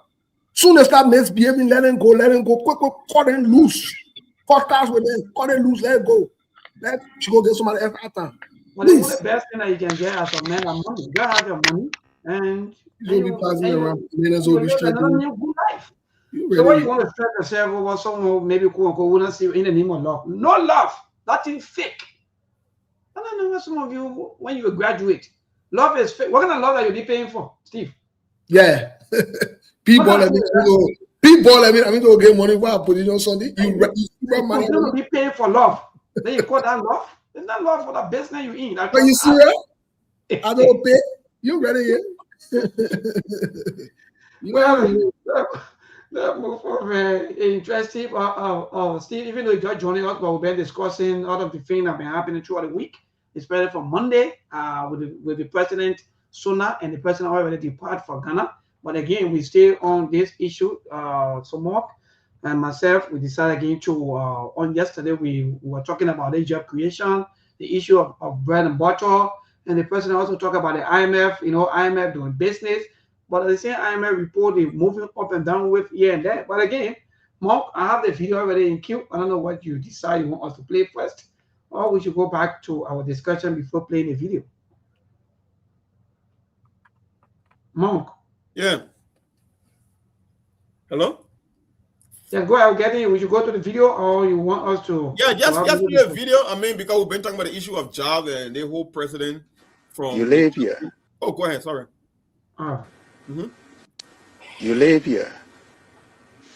Soon as start misbehaving, let him go. Quick, cut them loose. Cut ties with them, cut them loose, let it go. Let she go get somebody else after. Well, the best thing that you can get as a man is money. You gotta have your money, and you'll be passing around. Minutes will be straight. Another new good life. So what you want to stress yourself over someone who maybe quote unquote wouldn't see in the name of love? No love, nothing fake. I don't know what some of you when you graduate, love is fake. What kind of love that you'll be paying for, Steve? Yeah, people let me go. People let me go get money for a position Sunday. You money. You'll be paying for love. Then you call that love? It's not love for the business you in. But you see that? I don't pay. You ready yet? That move for interesting. Steve, even though you're just joining us, but we've been discussing all of the things that have been happening throughout the week, especially from Monday with the president Sona and the president already depart for Ghana. But again, we stay on this issue. So Mark and myself, we decided again to on yesterday we were talking about the job creation, the issue of bread and butter, and the president also talked about the IMF. IMF doing business. But at the same IMF report, they're moving up and down with here and there. But again, Mark, I have the video already in queue. I don't know what you decide you want us to play first, or we should go back to our discussion before playing the video. Mark. Yeah. Hello? Yeah, go ahead, get in. We should go to the video, or you want us to? Yeah, just play a video. I mean, because we've been talking about the issue of jobs and the whole president from. You live here. Oh, go ahead. Sorry. You live here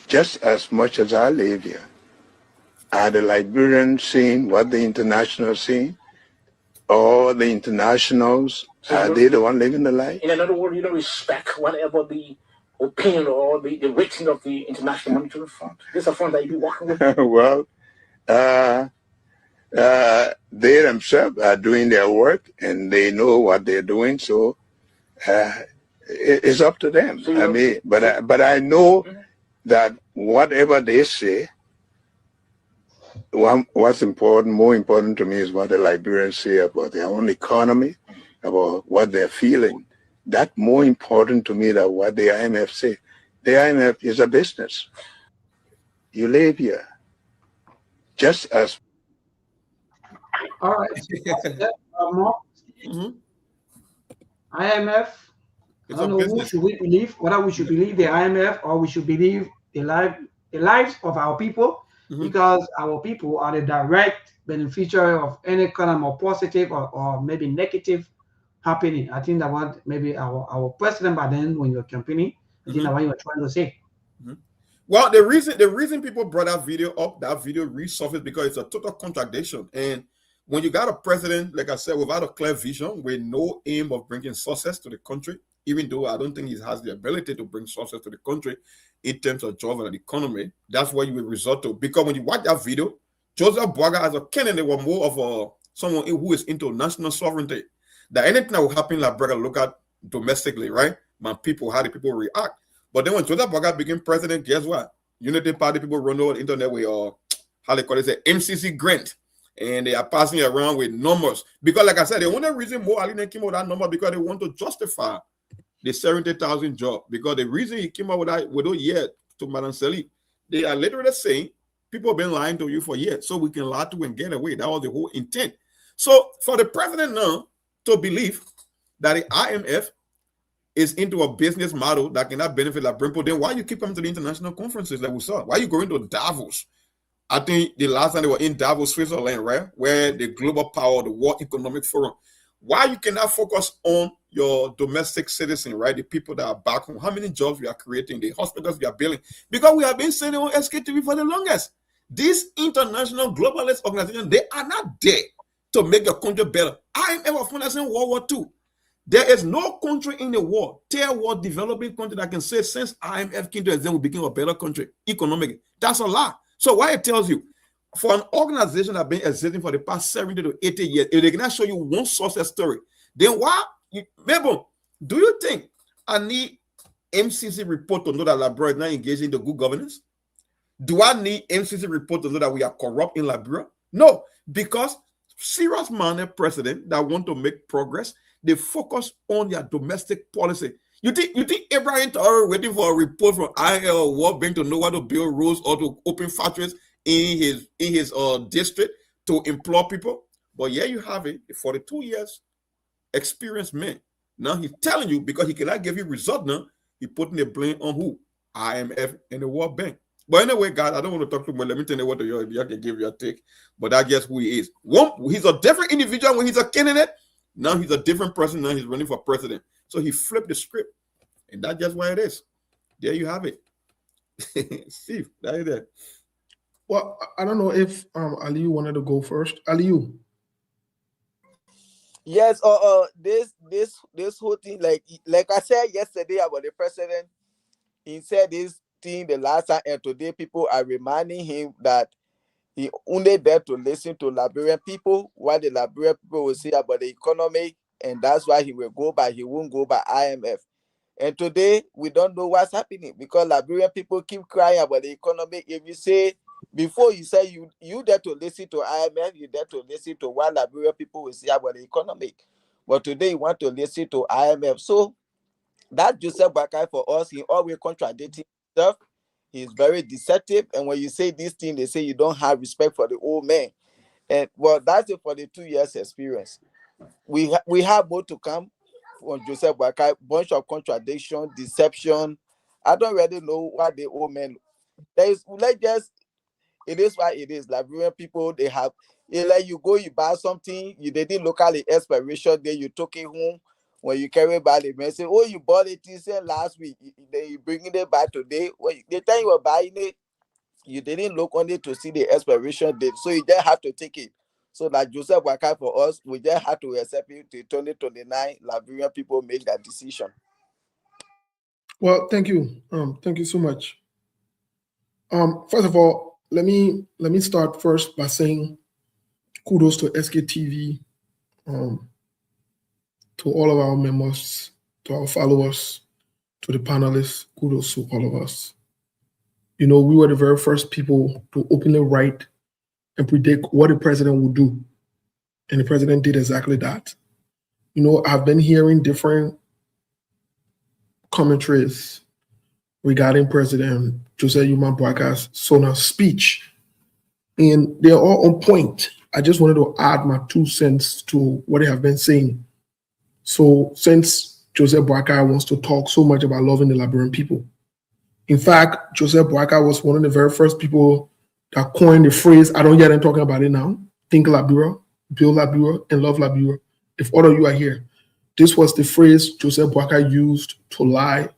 just as much as I live here. Are the Liberians seeing what the internationals seeing? Or the internationals, are they the one living the life? In another word, you don't respect whatever the opinion or the rating of the International Monetary Fund. This is a fund that you be working with. Well, they themselves are doing their work and they know what they're doing, so it's up to them. So but I know that whatever they say, what's more important to me is what the Liberians say about their own economy, about what they're feeling. That's more important to me than what the IMF say. The IMF is a business. You live here just as. All right. IMF. I don't know who should we believe, whether we should believe the IMF or we should believe the lives of our people, because our people are the direct beneficiary of any kind of more positive or maybe negative happening. I think that what maybe our president by then when you're campaigning, I think that's what you were trying to say. Well, the reason people brought that video up, that video resurfaced because it's a total contradiction. And when you got a president, like I said, without a clear vision, with no aim of bringing success to the country, even though I don't think he has the ability to bring success to the country in terms of jobs and the economy, that's what you will resort to. Because when you watch that video, Joseph Boaga as a candidate were more of someone who is into national sovereignty. That anything that will happen in Liberia, look at domestically, right? My people, how the people react. But then when Joseph Boaga became president, guess what? Unity Party people run over the internet with how they call it, MCC grant. And they are passing it around with numbers. Because like I said, the only reason more Ali came out with that number because they want to justify the 70,000 job. Because the reason he came out with that year to Madam Seli, they are literally saying people have been lying to you for years, so we can lie to and get away. That was the whole intent. So for the president now to believe that the IMF is into a business model that cannot benefit like Brimpo, then why you keep coming to the international conferences that we saw? Why are you going to Davos? I think the last time they were in Davos, Switzerland, right? Where the global power, the World Economic Forum. Why you cannot focus on your domestic citizen, right? The people that are back home. How many jobs we are creating, the hospitals we are building. Because we have been sending on Sktv for the longest. These international globalist organizations, they are not there to make your country better. IMF was financing World War II. There is no country in the world, third world developing country, that can say since IMF came to exam, we became a better country economically. That's a lie. So why it tells you, for an organization that has been existing for the past 70 to 80 years, if they cannot show you one success story, then why? Maybe, do you think I need MCC report to know that Liberia is not engaging in the good governance? Do I need MCC report to know that we are corrupt in Liberia? No, because serious-minded president that want to make progress, they focus on their domestic policy. You think Abraham Traore waiting for a report from IL or World Bank to know how to build roads or to open factories in his district to employ people? But yeah, you have it. 42 years experienced man. Now he's telling you, because he cannot give you result now, he putting the blame on who? IMF and the World Bank. But anyway, guys, I don't want to talk too much. Let me tell you what you can give your take. But that's just who he is. He's a different individual when he's a candidate. Now he's a different person. Now he's running for president. So he flipped the script. And that's just why it is. There you have it. Steve, that is it. Well, I don't know if Aliyu wanted to go first. Aliyu. Yes, this whole thing, like I said yesterday about the president, he said this thing the last time, and today people are reminding him that he only there to listen to Liberian people, what the Liberian people will say about the economy, and that's why he will go by, he won't go by IMF. And today we don't know what's happening because Liberian people keep crying about the economy. If you say, before you say you there to listen to IMF, you there to listen to what Liberian people will say about the economy. But today you want to listen to IMF. So that Joseph Boakai for us, he always contradicting himself. He's very deceptive. And when you say this thing, they say you don't have respect for the old man. And well, that's it for the 2 years experience. We have more to come on Joseph Boakai, bunch of contradiction, deception. I don't really know what the old man. It is what it is. Liberian people, they have, like you go, you buy something, you didn't look at the expiration day, you took it home. When you carry back the message, oh, you bought it last week, then you bringing it back today. The time you were buying it, you didn't look on it to see the expiration date, so you just have to take it. So like Joseph Boakai for us, we just have to accept it till 2029. Liberian people make that decision. Well, thank you. Thank you so much. First of all, let me start first by saying kudos to SKTV, to all of our members, to our followers, to the panelists. Kudos to all of us. You know, we were the very first people to openly write and predict what the president would do. And the president did exactly that. You know, I've been hearing different commentaries regarding President Joseph Boakai's Sona's speech, and they're all on point. I just wanted to add my 2 cents to what they have been saying. So since Joseph Boakai wants to talk so much about loving the Liberian people, in fact, Joseph Boakai was one of the very first people that coined the phrase, I don't hear them talking about it now, think Liberia, build Liberia, and love Liberia. If all of you are here, this was the phrase Joseph Boakai used to lie,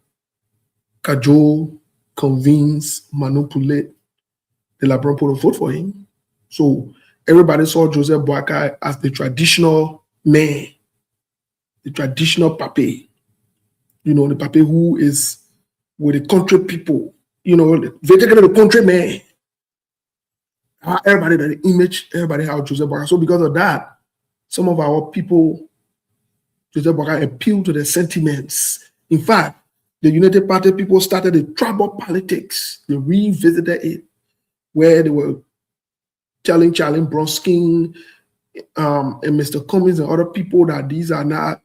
cajole, convince, manipulate the Liberian people to vote for him. So everybody saw Joseph Boakai as the traditional man, the traditional pape, you know, the pape who is with the country people, you know, they take it to the country man. Everybody, the image, everybody how Joseph Boakai. So because of that, some of our people, Joseph Boakai appealed to their sentiments. In fact, the United Party people started the tribal politics. They revisited it, where they were telling Charlie Bronskin and Mr. Cummings and other people that these are not,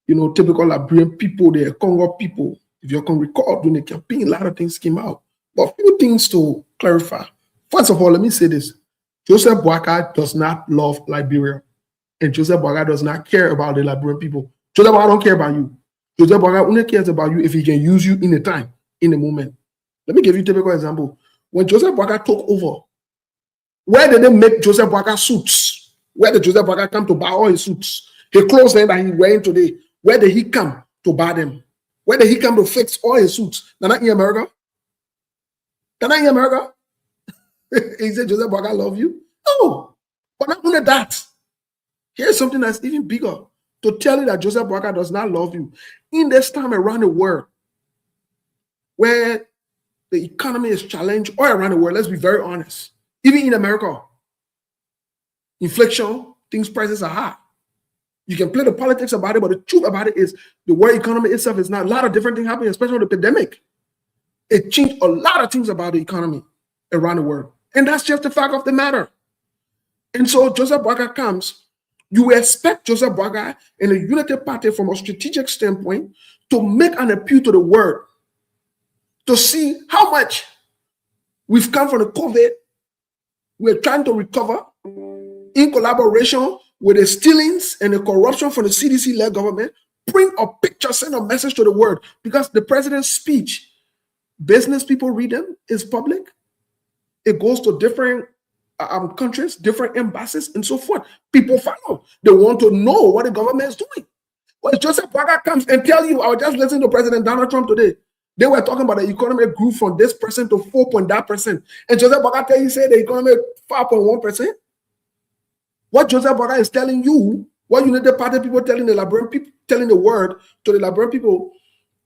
you know, typical Liberian people. They are Congo people. If you can recall, during the campaign, a lot of things came out. But a few things to clarify. First of all, let me say this. Joseph Boakai does not love Liberia. And Joseph Boakai does not care about the Liberian people. Joseph Boakai don't care about you. Joseph Boakai only cares about you if he can use you in the time, in the moment. Let me give you a typical example. When Joseph Boakai took over, where did they make Joseph Boakai suits? Where did Joseph Boakai come to buy all his suits? The clothes that he's wearing today, where did he come to buy them? Where did he come to fix all his suits? They're not in America? They're not in America? He said, Joseph Boakai love you? No. But not only that, here's something that's even bigger. to tell you that Joseph Boakai does not love you. In this time around the world, where the economy is challenged all around the world, let's be very honest. Even in America, inflation, prices are high. You can play the politics about it, but the truth about it is the world economy itself is not. A lot of different things happening, especially with the pandemic. It changed a lot of things about the economy around the world. And that's just the fact of the matter. And so Joseph Boakai comes, you expect Joseph Boakai and the Unity Party from a strategic standpoint to make an appeal to the world to see how much we've come from the COVID. We're trying to recover in collaboration with the stealings and the corruption from the CDC-led government. Print a picture, send a message to the world, because the president's speech, business people read them, is public. It goes to different countries, different embassies, and so forth. People follow. They want to know what the government is doing. Well, Joseph Boakai comes and tell you, I was just listening to President Donald Trump today. They were talking about the economy grew from this percent to 4.that%. And Joseph Boakai tell you, say the economy 5.1%. What Joseph Boakai is telling you, what United Party people telling the Liberian people, telling the word to the Liberian people,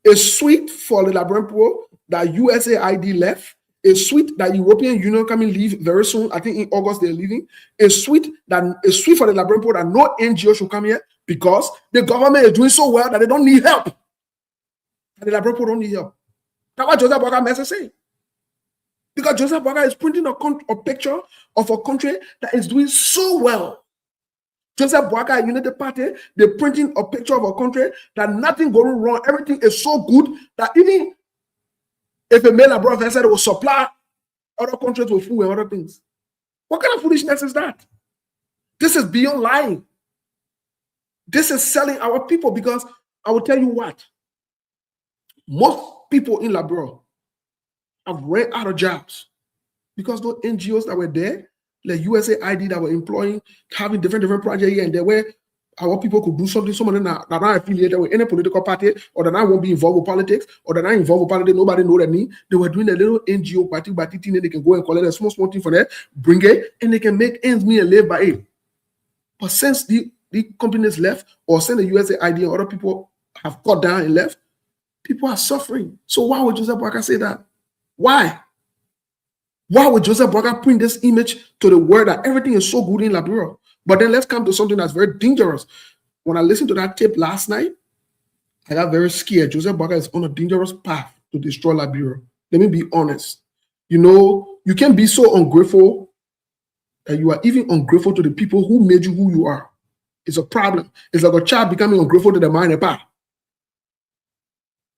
is sweet for the Liberian people that USAID left. It's sweet that European Union coming leave very soon. I think in August they're leaving. It's sweet for the Liberian people that no NGO should come here because the government is doing so well that they don't need help. And the Liberian people don't need help. That's what Joseph Boakai message say. Because Joseph Boakai is printing a picture of a country that is doing so well. Joseph Boakai, United Party, they're printing a picture of a country that nothing going wrong. Everything is so good that even if a male brother said it will supply other countries with food and other things. What kind of foolishness is that? This is beyond lying. This is selling our people, because I will tell you what, most people in Liberia have ran out of jobs because those NGOs that were there, like USAID that were employing, having different projects here and there where our people could do something, some of them that are affiliated with any political party, or that I won't be involved with politics, or that I involved with politics, nobody know their name. They were doing a little NGO party thing, and they can go and collect a small thing for them, bring it, and they can make ends meet and live by it. But since the companies left, or since the USAID and other people have cut down and left, people are suffering. So why would Joseph Boakai say that? Why? Why would Joseph Boakai print this image to the world that everything is so good in Liberia? But then let's come to something that's very dangerous. When I listened to that tape last night, I got very scared. Joseph Boakai is on a dangerous path to destroy Liberia. Let me be honest. You know, you can be so ungrateful that you are even ungrateful to the people who made you who you are. It's a problem. It's like a child becoming ungrateful to the mom and papa.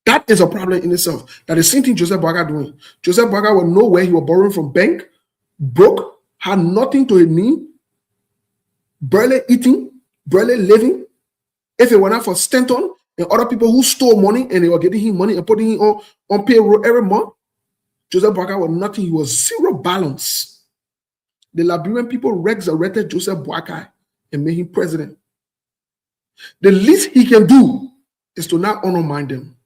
That is a problem in itself. That is the same thing Joseph Boakai doing. Joseph Boakai will know where he was borrowing from bank, broke, had nothing to his name, barely eating, barely living. If it were not for Stanton and other people who stole money and they were getting him money and putting him on payroll every month, Joseph Boakai was nothing. He was zero balance. The Liberian people resurrected Joseph Boakai and made him president. The least he can do is to not undermine them.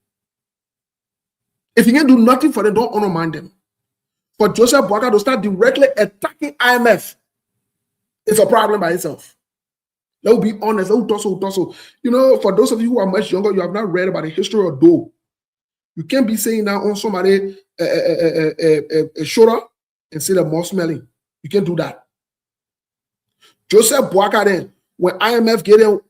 If he can do nothing for them, don't undermine them. For Joseph Boakai to start directly attacking IMF, it's a problem by itself. Let's be honest. You know, for those of you who are much younger, you have not read about the history of dough. You can't be saying that on somebody a shoulder and say they're more smelling. You can't do that. Joseph Boakai then, when IMF get him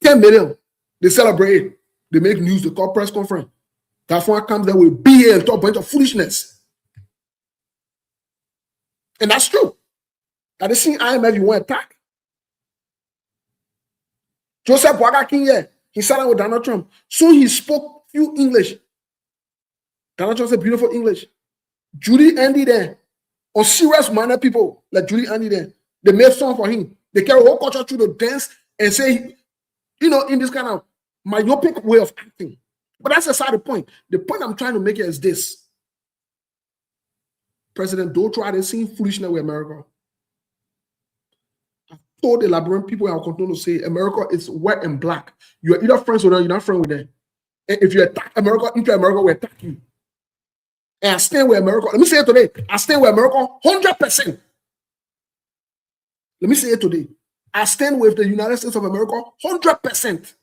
10 million, they celebrate. They make news, they call press conference. That one comes there with BA and talk a bunch of foolishness. And that's true. That they see IMF, you want to attack. Joseph Boakai came here. He sat down with Donald Trump. Soon he spoke few English. Donald Trump said beautiful English. Judy Andy there. Or serious minded people like Judy Andy there. They made song for him. They carry whole culture through the dance and say, you know, in this kind of myopic way of acting. But that's aside the point. The point I'm trying to make here is this. President, don't try to sing foolishness with America. I've told the Liberian people, and I'll continue to say, America is white and black. You're either friends with them, you're not friends with them. And if you attack America, into America will attack you. And I stand with America. Let me say it today. I stand with America 100%. Let me say it today. I stand with the United States of America 100%.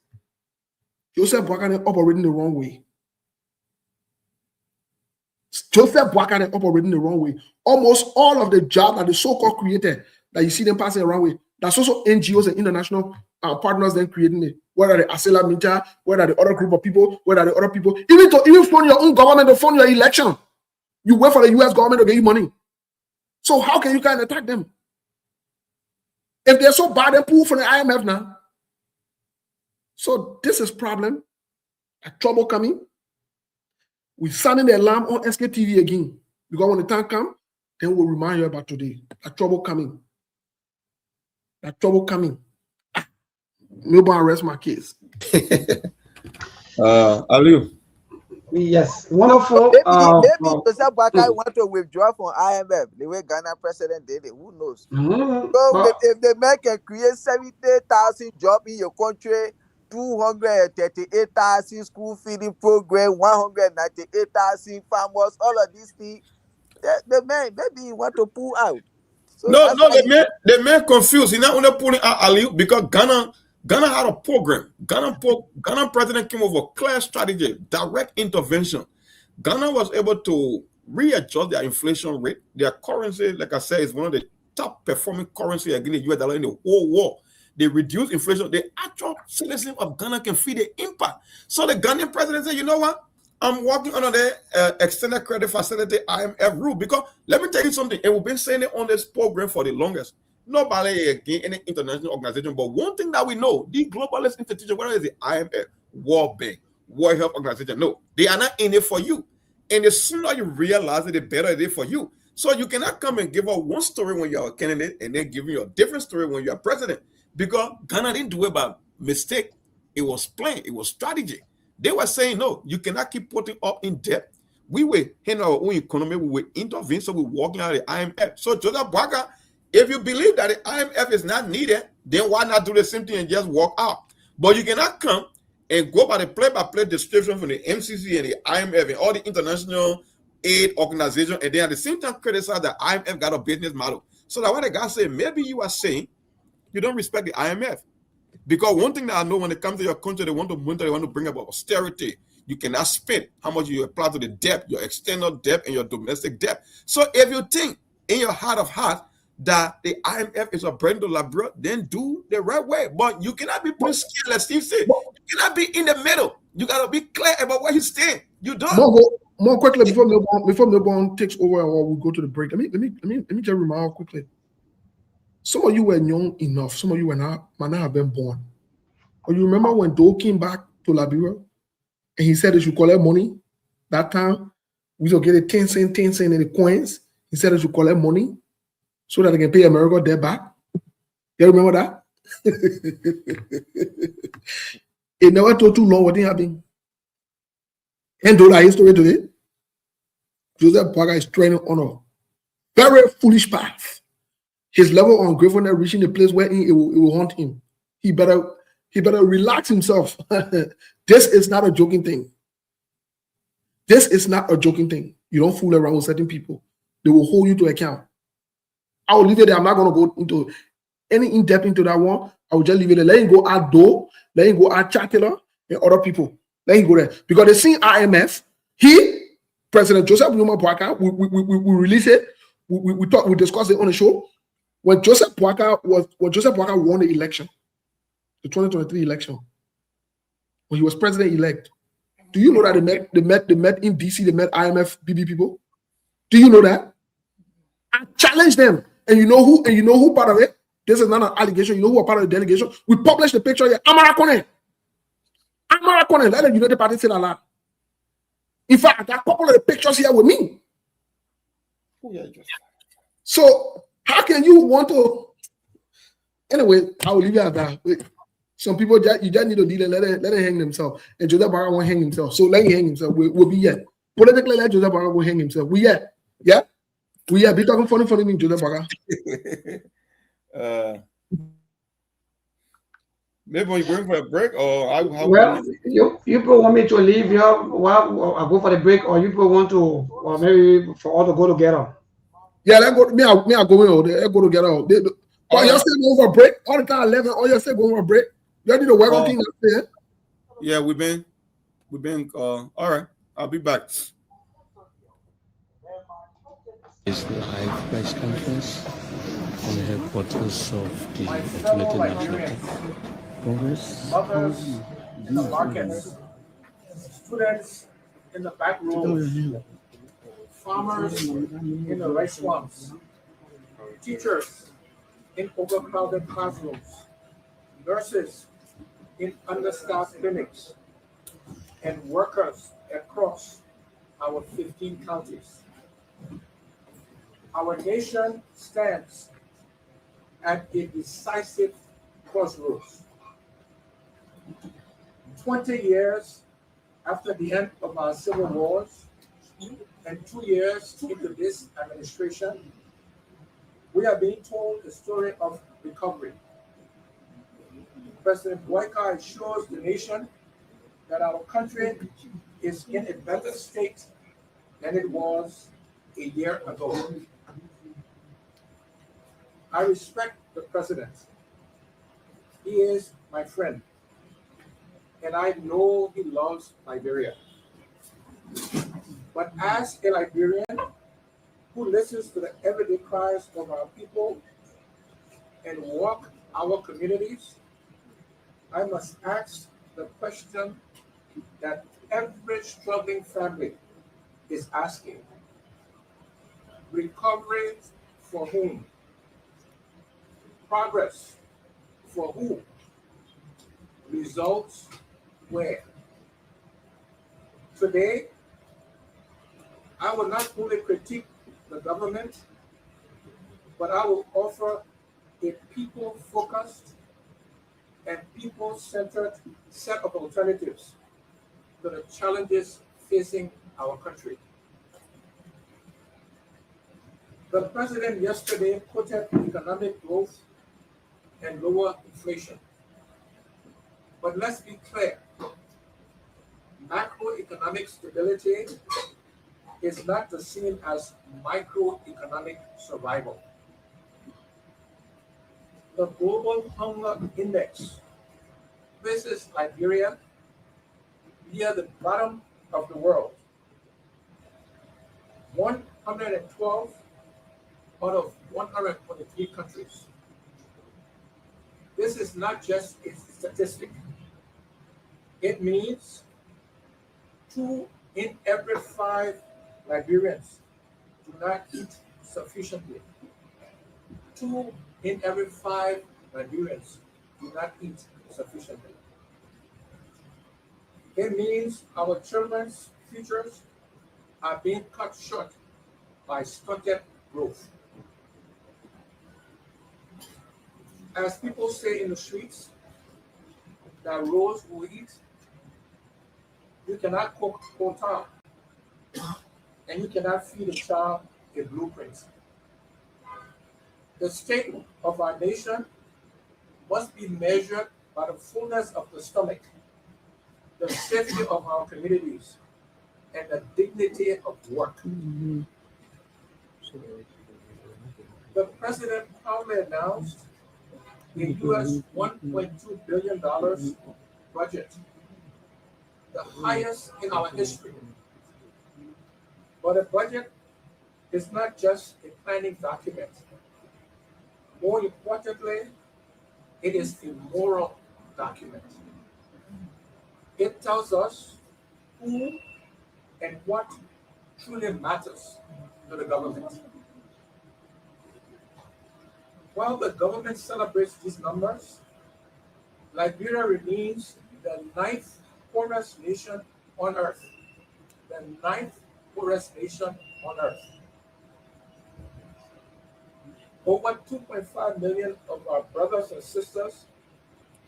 Joseph Boakai operating the wrong way. Joseph Boakai operating the wrong way. Almost all of the jobs that the so-called created that you see them passing around with, that's also NGOs and international partners then creating it. Whether the Asela Minja, whether the other group of people, whether the other people, even fund your own government to fund your election. You wait for the US government to get you money. So how can you kind of attack them? If they're so bad, they pull from the IMF now. So this is problem. A trouble coming. We're sounding the alarm on Sktv again. Because when the time comes, then we'll remind you about today. A trouble coming. A trouble coming. Nobody arrest my case. Aliu. Yes, wonderful. Maybe Joseph Boakai want to withdraw from IMF the way Ghana president did it. Who knows? So if the man can create 70,000 jobs in your country, 238,000 school feeding program, 198,000 farmers, all of these things, the man maybe he want to pull out. So no, the man confused. He's not only pulling out Aliu because Ghana had a program. Ghana president came up with a clear strategy, direct intervention. Ghana was able to readjust their inflation rate. Their currency, like I said, is one of the top performing currency against the US dollar in the whole world. They reduce inflation. The actual citizen of Ghana can feel the impact. So the Ghanaian president said, you know what? I'm working under the extended credit facility IMF rule because let me tell you something. And we've been saying it on this program for the longest. Nobody against any international organization, but one thing that we know, the globalist institution, whether it's the IMF, World Bank, World Health Organization, no, they are not in it for you. And the sooner you realize it, the better it is for you. So you cannot come and give out one story when you're a candidate and then give you a different story when you're president. Because Ghana didn't do it by mistake. It was planned. It was strategy. They were saying, no, you cannot keep putting up in debt. We were in our own economy. We were intervene, so we're walking out of the IMF. So Joseph Boakai, if you believe that the IMF is not needed, then why not do the same thing and just walk out? But you cannot come and go by the play-by-play description from the MCC and the IMF and all the international aid organizations, and then at the same time criticize the IMF got a business model. So that's why the guy said, maybe you are saying you don't respect the IMF. Because one thing that I know when it comes to your country, they want to bring about austerity. You cannot spend how much you apply to the debt, your external debt and your domestic debt. So if you think in your heart of hearts that the IMF is a burden to Liberia, then do the right way. But you cannot be put scared, like Steve said. You cannot be in the middle. You gotta be clear about where you stand. You don't. More quickly before Melbourne takes over or we go to the break. Let me just remind quickly. Some of you were young enough. Some of you might not have been born. Or you remember when Doe came back to Liberia and he said they should collect money? That time we should get a 10 cent in the coins. He said they should collect money so that they can pay America debt back. You remember that? It never took too long what didn't happen. And do that history today. Joseph Boakai is training on a very foolish path. His level of ungratefulness reaching the place where it will haunt him. He better relax himself. This is not a joking thing. This is not a joking thing. You don't fool around with certain people. They will hold you to account. I will leave it there. I'm not going to go into any in-depth into that one. I will just leave it there. Let him go at Doe. Let him go at Chatela and other people. Let him go there. Because they see IMF. President Joseph Boakai, we release it. We discussed it on the show. When Joseph Boakai won the election, the 2023 election, when he was president-elect, do you know that they met in DC, they met IMF BB people? Do you know that? I challenged them. And you know who part of it? This is not an allegation. You know who are part of the delegation? We published the picture here. Amara Kone. Let the United Party say that. In fact, I got a couple of the pictures here with me. So how can you want to? Anyway, I will leave it at that. Some people you just need to deal and let it hang themselves. And Joseph Boakai won't hang himself. So let him hang himself. We'll be here. Politically, let Joseph Boakai go hang himself. We here. Yeah? We here. Be talking funny thing, Joseph Boakai. Maybe we're going for a break, or well, you people want me to leave here while I go for the break, or you people want to, or maybe for all to go together? Yeah, let's go. Me, I go in. Let's go together. But you're still going for a break? All the time 11, or you're still going for a break? You need to work on things there. Yeah, we've been all right. I'll be back. It's live press conference from the headquarters of the United Athletic Congress. Mothers in the markets, students in the back rows, farmers in the rice swamps, teachers in overcrowded classrooms, nurses in understaffed clinics, and workers across our 15 counties. Our nation stands at a decisive crossroads. 20 years after the end of our civil wars and 2 years into this administration, we are being told the story of recovery. President Boyka assures the nation that our country is in a better state than it was a year ago. I respect the president. He is my friend, and I know he loves Liberia. But as a Liberian who listens to the everyday cries of our people and walk our communities, I must ask the question that every struggling family is asking. Recovery for whom? Progress for who? Results where? Today, I will not only critique the government, but I will offer a people-focused and people-centered set of alternatives to the challenges facing our country. The president yesterday quoted economic growth and lower inflation. But let's be clear, macroeconomic stability is not the same as microeconomic survival. The Global Hunger Index places Liberia near the bottom of the world. 112 out of 123 countries. This is not just a statistic. It means 2 in every 5 Liberians do not eat sufficiently. 2 in every 5 Liberians do not eat sufficiently. It means our children's futures are being cut short by stunted growth. As people say in the streets, that rose will eat, you cannot cook kota, and you cannot feed a child a blueprint. The state of our nation must be measured by the fullness of the stomach, the safety of our communities, and the dignity of work. The president proudly announced a US $1.2 billion budget, the highest in our history. But a budget is not just a planning document. More importantly, it is a moral document. It tells us who and what truly matters to the government. While the government celebrates these numbers, Liberia remains the 9th poorest nation on earth. The 9th poorest nation on earth. Over 2.5 million of our brothers and sisters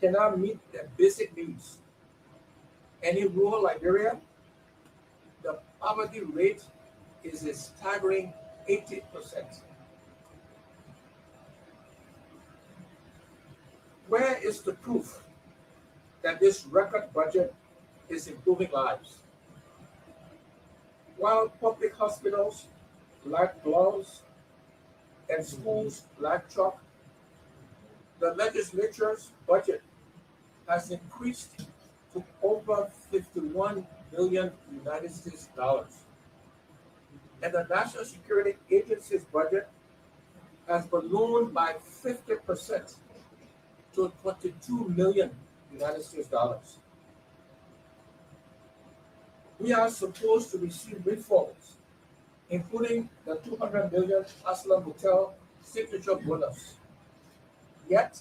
cannot meet their basic needs. And in rural Liberia, the poverty rate is a staggering 80%. Where is the proof that this record budget is improving lives? While public hospitals lack gloves and schools lack chalk, The legislature's budget has increased to over 51 billion United States dollars. And the National Security Agency's budget has ballooned by 50% to 22 million United States dollars. We are supposed to receive windfalls, including the 200 million Hustler Hotel signature bonus. Yet,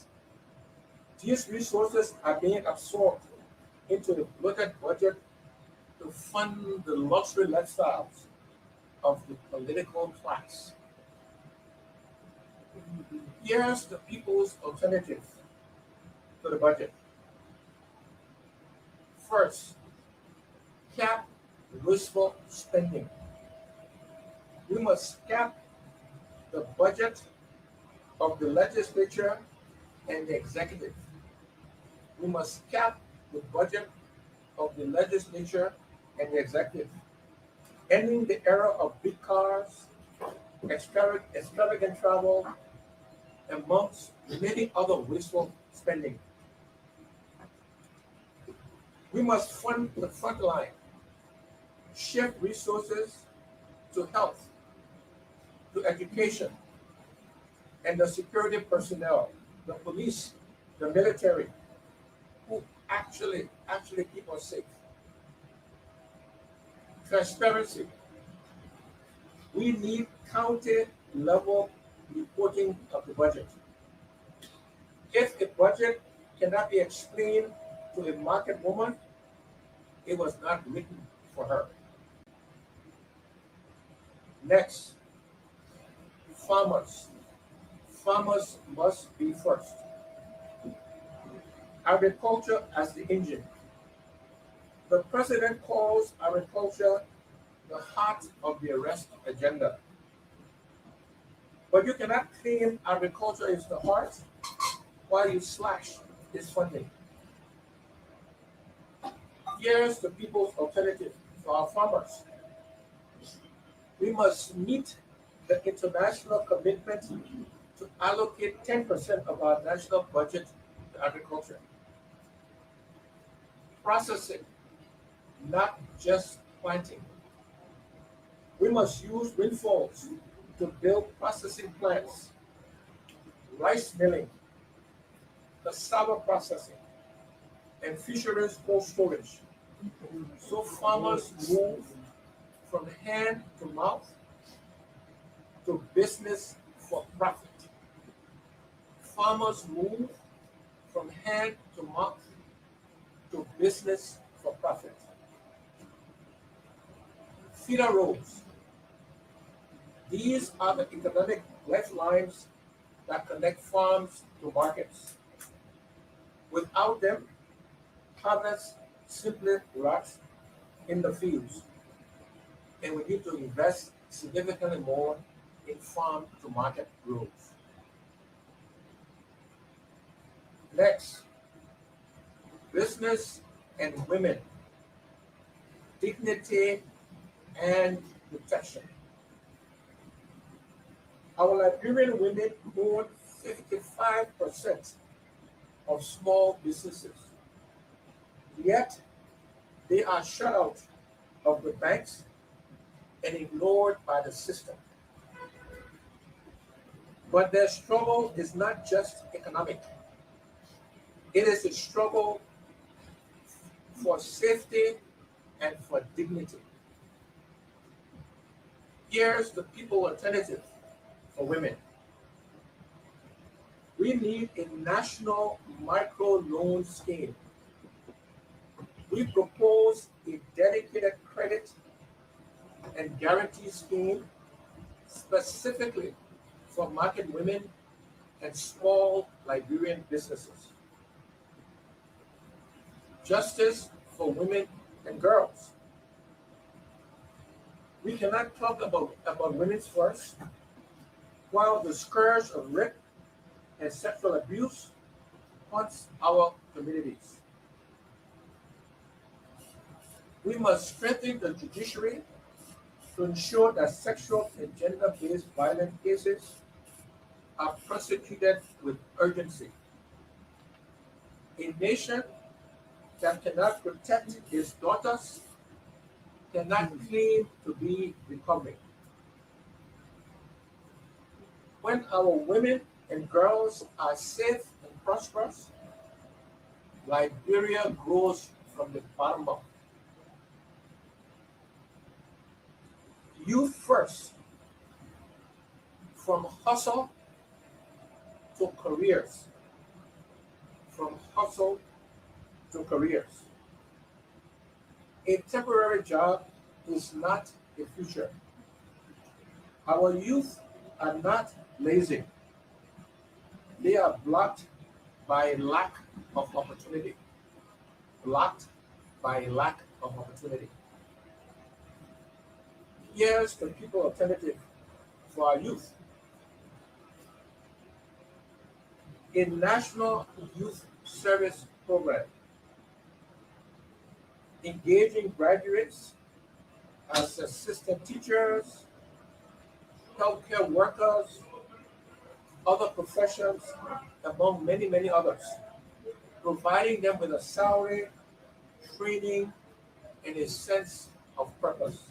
these resources are being absorbed into the bloated budget to fund the luxury lifestyles of the political class. Here's the people's alternative to the budget. First, cap wasteful spending. We must cap the budget of the legislature and the executive. We must cap the budget of the legislature and the executive, ending the era of big cars, extravagant travel, amongst many other wasteful spending. We must fund the front line, shift resources to health, to education, and the security personnel, the police, the military, who actually keep us safe. Transparency. We need county level reporting of the budget. If a budget cannot be explained to a market woman, it was not written for her. Next, farmers. Farmers must be first. Agriculture as the engine. The president calls agriculture the heart of the arrest agenda. But you cannot claim agriculture is the heart while you slash its funding. Here's the people's alternative for our farmers. We must meet the international commitment to allocate 10% of our national budget to agriculture. Processing, not just planting. We must use windfalls to build processing plants, rice milling, cassava processing, and fisheries cold storage, so farmers move from hand to mouth to business for profit. Farmers move from hand to mouth to business for profit. Feeder roads. These are the economic lifelines that connect farms to markets. Without them, harvest simply rots in the fields, and we need to invest significantly more in farm to market roads. Next, business and women, dignity and protection. Our Liberian women own 55% of small businesses, yet they are shut out of the banks and ignored by the system. But their struggle is not just economic. It is a struggle for safety and for dignity. Here's the people alternative for women. We need a national micro loan scheme. We propose a dedicated credit and guarantee scheme specifically for market women and small Liberian businesses. Justice for women and girls. We cannot talk about women's first while the scourge of rape and sexual abuse haunts our communities. We must strengthen the judiciary to ensure that sexual and gender-based violence cases are prosecuted with urgency. A nation that cannot protect its daughters cannot claim to be recovering. When our women and girls are safe and prosperous, Liberia grows from the bottom up. Youth first, from hustle to careers. From hustle to careers. A temporary job is not a future. Our youth are not lazy. They are blocked by lack of opportunity. Blocked by lack of opportunity. Here's the people alternative for our youth. A national youth service program engaging graduates as assistant teachers, healthcare workers, other professions, among many, many others, providing them with a salary, training, and a sense of purpose.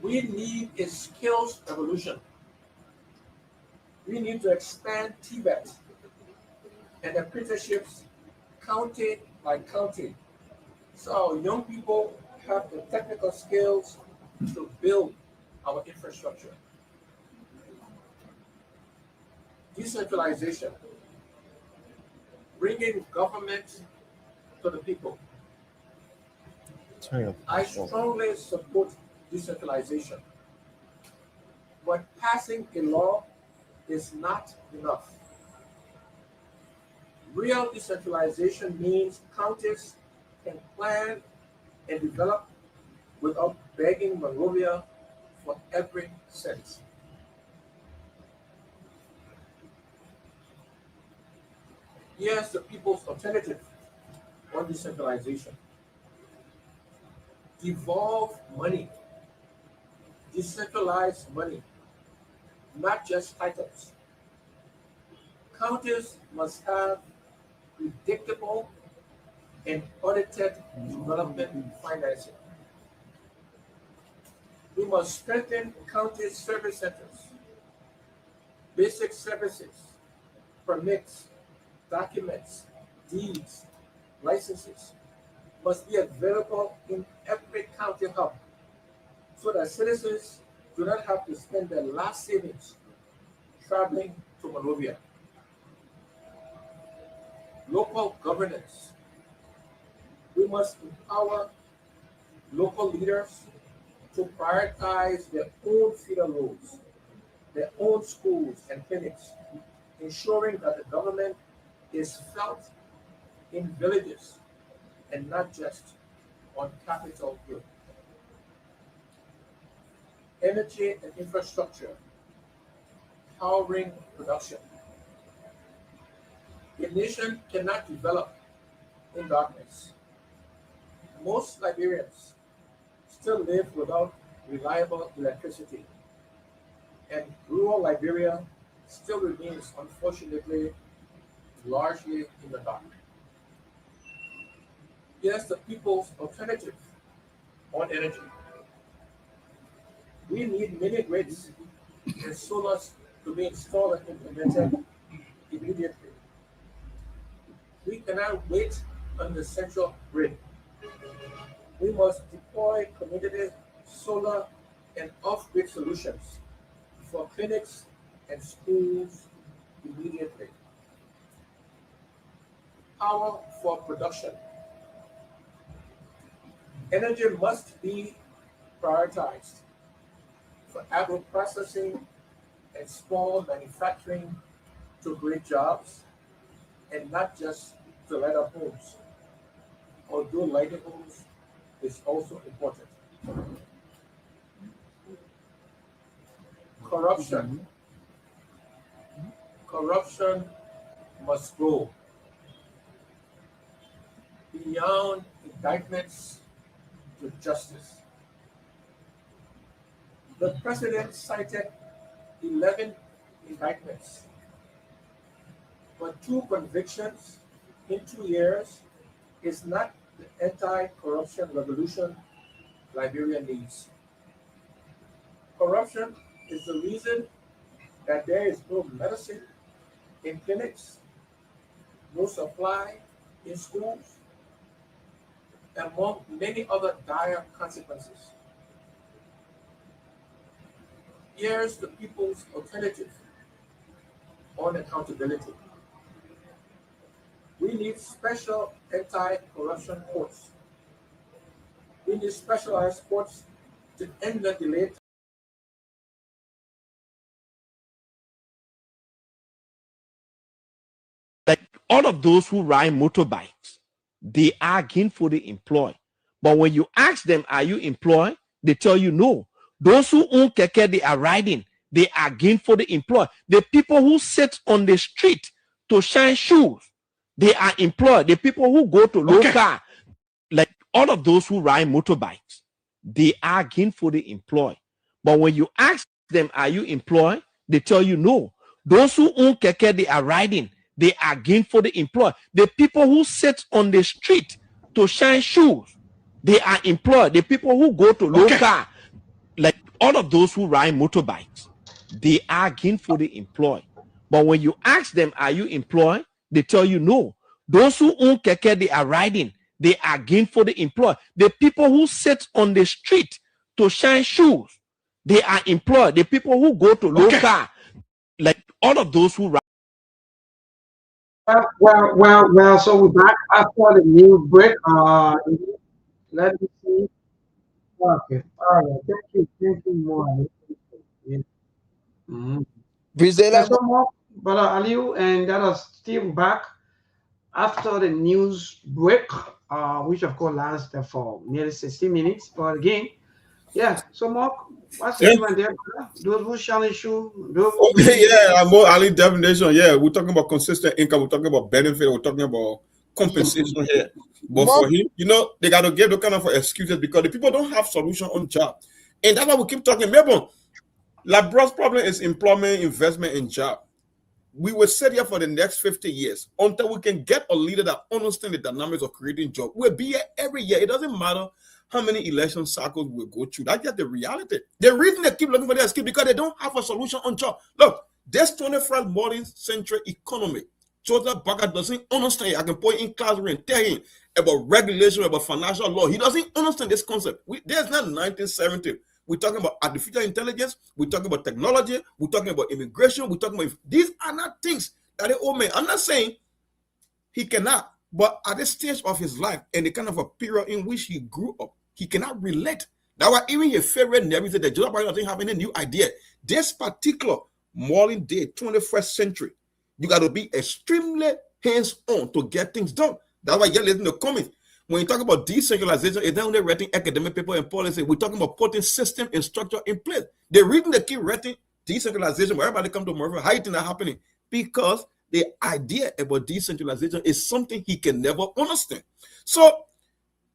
We need a skills revolution. We need to expand TVET and apprenticeships county by county, so our young people have the technical skills to build our infrastructure. Decentralization, bringing government to the people. I strongly support decentralization, but passing a law is not enough. Real decentralization means counties can plan and develop without begging Monrovia for every cent. Here's the people's alternative on decentralization. Devolve money, decentralize money, not just titles. Counties must have predictable and audited development financing. We must strengthen county service centers. Basic services, permits, documents, deeds, licenses must be available in every county hub so that citizens do not have to spend their last savings traveling to Monrovia. Local governance. We must empower local leaders to prioritize their own feeder roads, their own schools and clinics, ensuring that the government is felt in villages and not just on Capitol Hill. Energy and infrastructure, powering production. A nation cannot develop in darkness. Most Liberians still live without reliable electricity, and rural Liberia still remains, unfortunately, largely in the dark. Here's the people's alternative on energy. We need mini grids and solar to be installed and implemented immediately. We cannot wait on the central grid. We must deploy community solar and off-grid solutions for clinics and schools immediately. Power for production. Energy must be prioritized for agro-processing and small manufacturing to create jobs, and not just to light up homes, although lighting homes is also important. Corruption. Corruption must go beyond indictments to justice. The president cited 11 indictments, But 2 convictions in 2 years is not the anti-corruption revolution Liberia needs. Corruption is the reason that there is no medicine in clinics, no supply in schools, among many other dire consequences. Here's the people's alternative on accountability. We need special anti-corruption courts. We need specialized courts to end the delay. Like all of those who ride motorbikes, they are gainfully employed. But when you ask them, are you employed? They tell you no. Those who own keke, they are riding. They are gainfully employed. The people who sit on the street to shine shoes, they are employed. The people who go to local, like all of those who ride motorbikes, they are gainfully employed. But when you ask them, are you employed? They tell you no. Those who own keke, they are riding. They are gainfully employed. The people who sit on the street to shine shoes, they are employed. The people who go to local, like all of those who ride motorbikes, they are gainfully employed. But when you ask them, are you employed? They tell you no. Those who own keke, they are riding. They are gainfully employed. The people who sit on the street to shine shoes, they are employed. The people who go to local, like all of those who ride. Well. So we're back after the new break. Let me see. Okay. All right. Thank you more. Yeah. Brazil, So more, Brother Aliu, and that is still back after the news break, which of course lasted for nearly 60 minutes. But again, yeah. So Mark, what's the difference there? Those who shall issue. More early definition. Yeah, we're talking about consistent income. We're talking about benefit. We're talking about compensation here. But for him, they got to give the kind of excuses because the people don't have solution on job, and that's why we keep talking. Remember, Labra's problem is employment, investment, and job. We will sit here for the next 50 years until we can get a leader that understands the dynamics of creating jobs. We'll be here every year. It doesn't matter how many election cycles we'll go through. That's just the reality. The reason they keep looking for their skills because they don't have a solution on job. Look, this 21st modern century economy, Joseph Baga doesn't understand. I can put in classroom and tell him about regulation, about financial law. He doesn't understand this concept. There's not 1970. We're talking about artificial intelligence. We're talking about technology. We're talking about immigration. We're talking about these are not things that the old man. I'm not saying he cannot, but at this stage of his life and the kind of a period in which he grew up, he cannot relate. That's why even his favorite neighbor said that Joseph doesn't have any new idea. This particular modern day, 21st century, you got to be extremely hands-on to get things done. That's why you're listening to comments. When you talk about decentralization, it's not only writing academic paper and policy. We're talking about putting system and structure in place. The reason they keep writing decentralization, where everybody come to America, how you think that's happening? Because the idea about decentralization is something he can never understand. So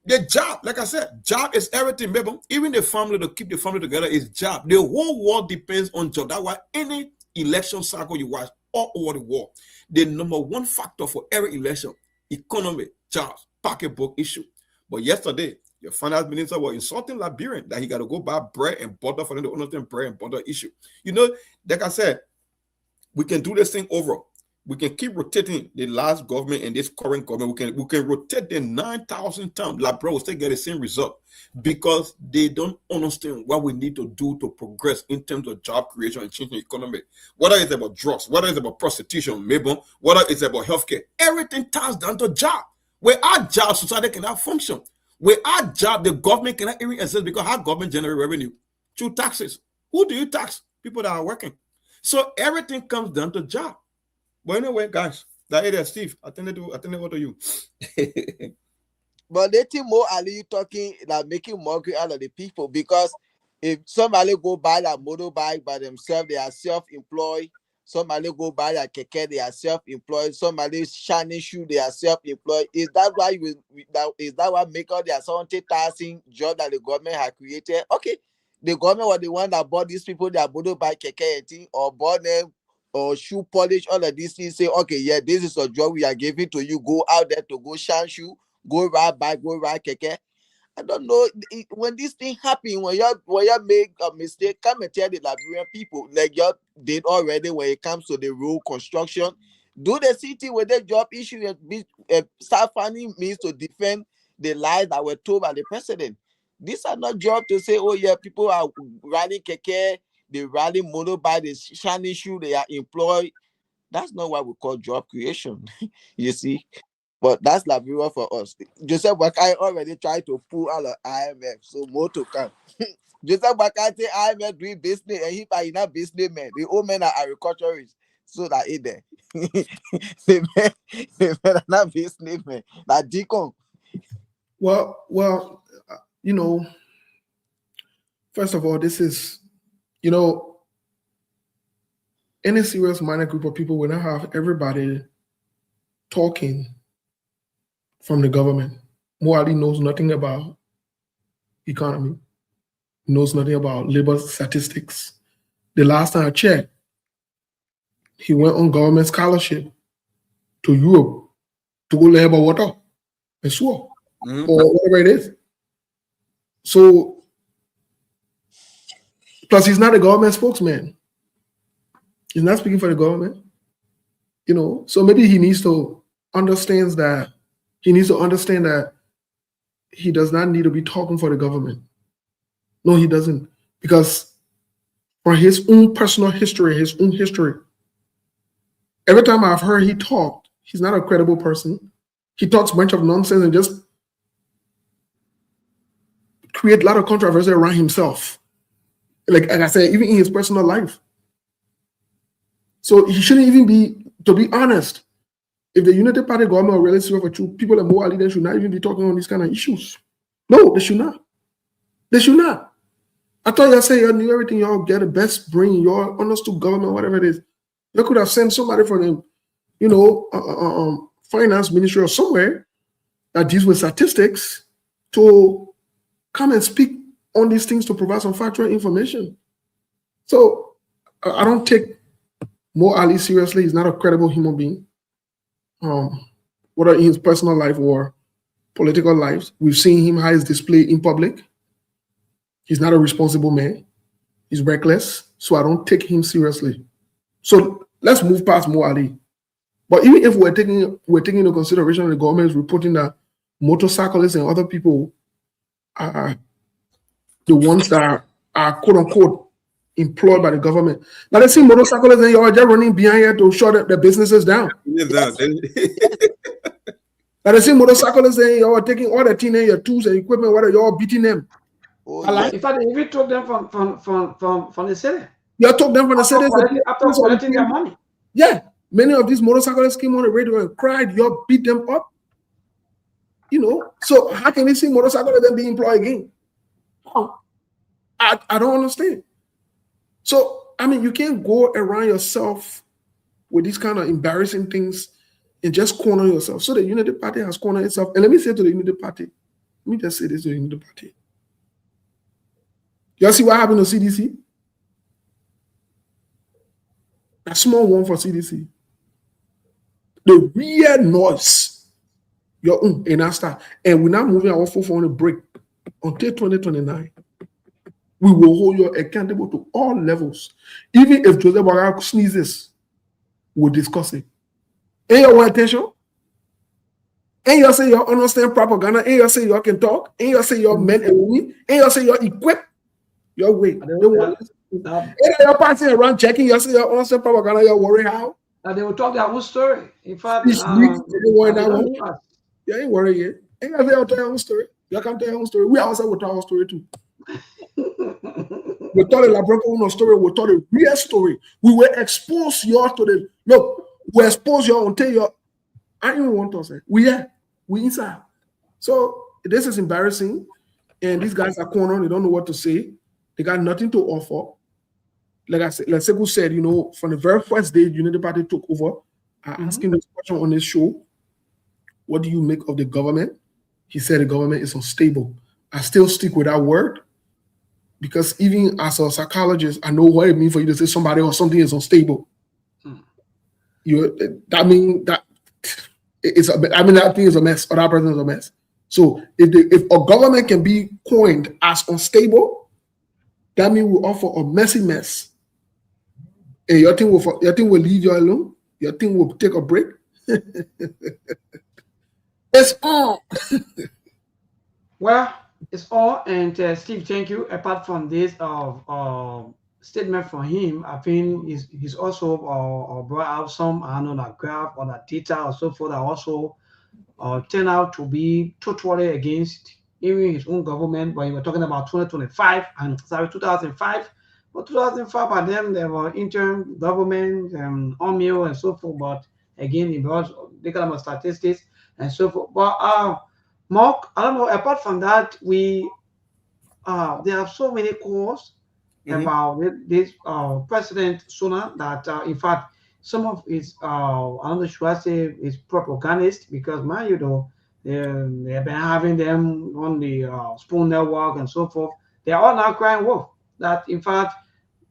the job, like I said, job is everything, baby. Even the family, to keep the family together is job. The whole world depends on job. That's why any election cycle you watch all over the world, the number one factor for every election, economy, jobs, pocketbook issue. But yesterday, your finance minister was insulting Liberian that he got to go buy bread and butter for them to understand bread and butter issue. Like I said, we can do this thing over. We can keep rotating the last government and this current government. We can rotate them 9,000 times. Liberia will still get the same result because they don't understand what we need to do to progress in terms of job creation and changing the economy. Whether it's about drugs, whether it's about prostitution, maybe, whether it's about healthcare, everything ties down to job. Without job, society cannot function. Without job, the government cannot even exist because how government generate revenue? Through taxes. Who do you tax? People that are working. So everything comes down to job. But anyway, guys, that area, Steve, I think what to you. But they think more are you talking like making mockery out of the people because if somebody go buy that motorbike by themselves, they are self-employed. Somebody go buy a keke, they are self-employed. Somebody shining shoe, they are self-employed. Is that why is that what make all the 70,000 job that the government had created? Okay, the government was the one that bought these people their motorbike, keke, and thing, or bought them or shoe polish, all of these things, say, okay, yeah, this is a job we are giving to you. Go out there to go shine shoe, go ride bike, go ride keke. I don't know when this thing happen, when you make a mistake, come and tell the Liberian people like you did already when it comes to the road construction. Do the city with the job issue and start finding means to defend the lies that were told by the president. These are not jobs to say, oh yeah, people are riding keke, they riding motorbike, they shining shoe, they are employed. That's not what we call job creation. You see. But that's Liberia for us. Joseph Bakai already tried to pull out of IMF, so more to come. Joseph Bakai say IMF doing business, and he is not businessman. The old men are agriculturists, so that it there. the men are not businessmen. That deacon. Well, you know, first of all, this is, you know, any serious-minded group of people will not have everybody talking from the government. Mo Ali knows nothing about economy, knows nothing about labor statistics. The last time I checked, he went on government scholarship to Europe to go learn about water and swore, or whatever it is. So, plus he's not a government spokesman. He's not speaking for the government, you know. So maybe he needs to understand that he does not need to be talking for the government. No, he doesn't. Because for his own personal history, every time I've heard he talked, he's not a credible person. He talks a bunch of nonsense and just create a lot of controversy around himself. Like I said, even in his personal life. So he shouldn't even be, to be honest, if the Unity Party government are really serious for true, people like Mo Ali, they should not even be talking on these kind of issues. No, they should not. They should not. I thought y'all say y'all knew everything, y'all get the best brain, y'all understood government, whatever it is. You could have sent somebody from the, you know, finance ministry or somewhere that deals with statistics to come and speak on these things to provide some factual information. So I don't take Mo Ali seriously. He's not a credible human being. Whether in his personal life or political lives, we've seen him how he's displayed in public. He's not a responsible man. He's reckless. So I don't take him seriously. So let's move past Mo Ali. But even if we're taking into consideration the government is reporting that motorcyclists and other people are the ones that are quote unquote employed by the government. Now they see motorcyclists and you're just running behind here to shut the businesses down. Now they see motorcyclists and you're taking all the tin and your tools and equipment, whether you're beating them. In fact, they even took them from the city. You took them from the city after collecting their money. Yeah, many of these motorcyclists came on the radio and cried. You beat them up. You know, so how can they see motorcyclists then be employed again? I don't understand. So I mean, you can't go around yourself with these kind of embarrassing things and just corner yourself. So the Unity Party has cornered itself. And let me say to the Unity Party, let me just say this to the Unity Party. You see what happened to CDC? A small one for CDC. The real noise. Your own in our start. And we're not moving our full on a break until 2029. We will hold you accountable to all levels. Even if Joseph Barak sneezes, we'll discuss it. And you want attention? And you say you understand propaganda, and you say you can talk, and you say you're men and women, and you say you're equipped. Your way. And you're passing around checking, you say you understand propaganda, you're worried how? And they will talk their own story. In fact, you ain't worried yet. And you say you'll tell your own story. You can tell your own story. We also will tell our story too. We tell the Labranco story, we tell the real story. We will expose you to the look, we expose you until you I don't even want to say we inside. So this is embarrassing, and these guys are cornered, they don't know what to say, they got nothing to offer. Like I said, like Sekou said, you know, from the very first day Unity Party took over, asking this question on this show, what do you make of the government? He said the government is unstable. I still stick with that word. Because even as a psychologist, I know what it means for you to say somebody or something is unstable. I think it's a mess, or that person is a mess. So if a government can be coined as unstable, that means we offer a messy mess. And your thing will leave you alone. Your thing will take a break. It's on. Well, it's all. And Steve, thank you. Apart from this statement from him, I think he's also brought out some, I don't know, that graph or that data or so forth that also turn out to be totally against even his own government. But you were talking about 2005 and 2005. But 2005, by then there were interim government and OMIO and so forth. But again, it was they kind of statistics and so forth. But Mark, I don't know. Apart from that, there are so many calls about this President Sona that in fact some of his I don't know should I say is propagandist, because man, you know, they've been having them on the Spoon Network and so forth. They are all now crying wolf that in fact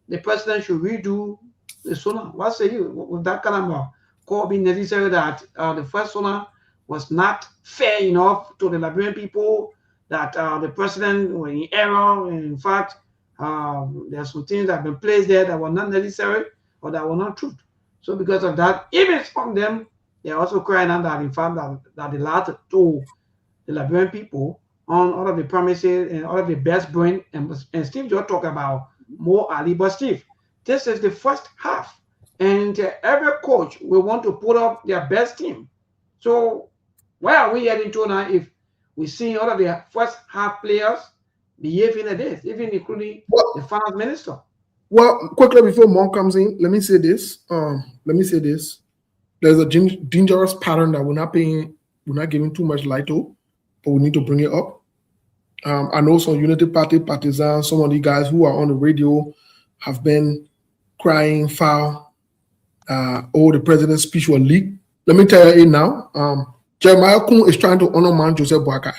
the president should redo the Sona. What say you with that kind of call being necessary that the first Sona was not fair enough to the Liberian people, that the president was in error. And in fact, there are some things that have been placed there that were not necessary or that were not true. So because of that, even from them, they are also crying out that in fact that they lied to the Liberian people on all of the promises and all of the best brain. And Steve just talked about more Ali. But Steve, this is the first half. And every coach will want to put up their best team. So where are we heading to now if we see all of the first half players behaving like this, even including the finance minister? Well, quickly before Monk comes in, let me say this. There's a dangerous pattern that we're not giving too much light to, but we need to bring it up. I know some Unity Party partisans, some of the guys who are on the radio have been crying foul. The president's speech was leaked. Let me tell you now. Jeremiah Kun is trying to honor man Joseph Boakai.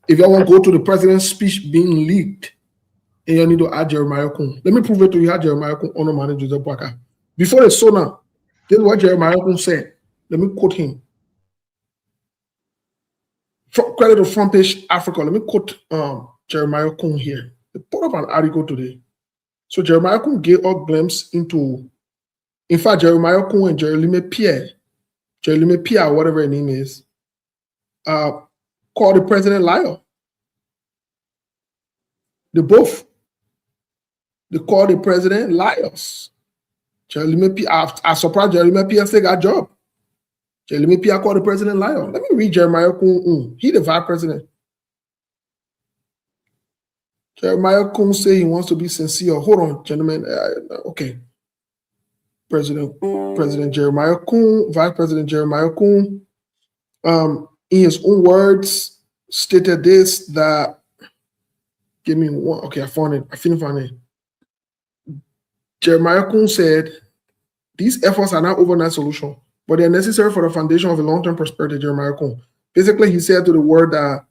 If you want to go to the president's speech being leaked, and you need to add Jeremiah Kun. Let me prove it to you how Jeremiah Kun honor man Joseph Boakai. Before the Sona, this is what Jeremiah Kun said. Let me quote him. Credit to Front Page Africa. Let me quote Jeremiah Kun here. They put up an article today. So Jeremiah Kun gave a glimpse into, in fact, Jeremiah Kun and Jeremy Pierre, whatever her name is, called the president liar. They called the president liars. Jeremy Pierre, I surprised Jeremy Pierre say got job. Jeremy Pierre called the president liar. Let me read Jeremiah Kun. He the vice president. Jeremiah Kun say he wants to be sincere. Hold on, gentlemen. Okay. President Jeremiah Kun, Vice President Jeremiah Kun, in his own words, stated this, that, give me one, okay, I found it. Jeremiah Kun said, these efforts are not overnight solution, but they're necessary for the foundation of a long-term prosperity, Jeremiah Kun. Basically, he said to the world that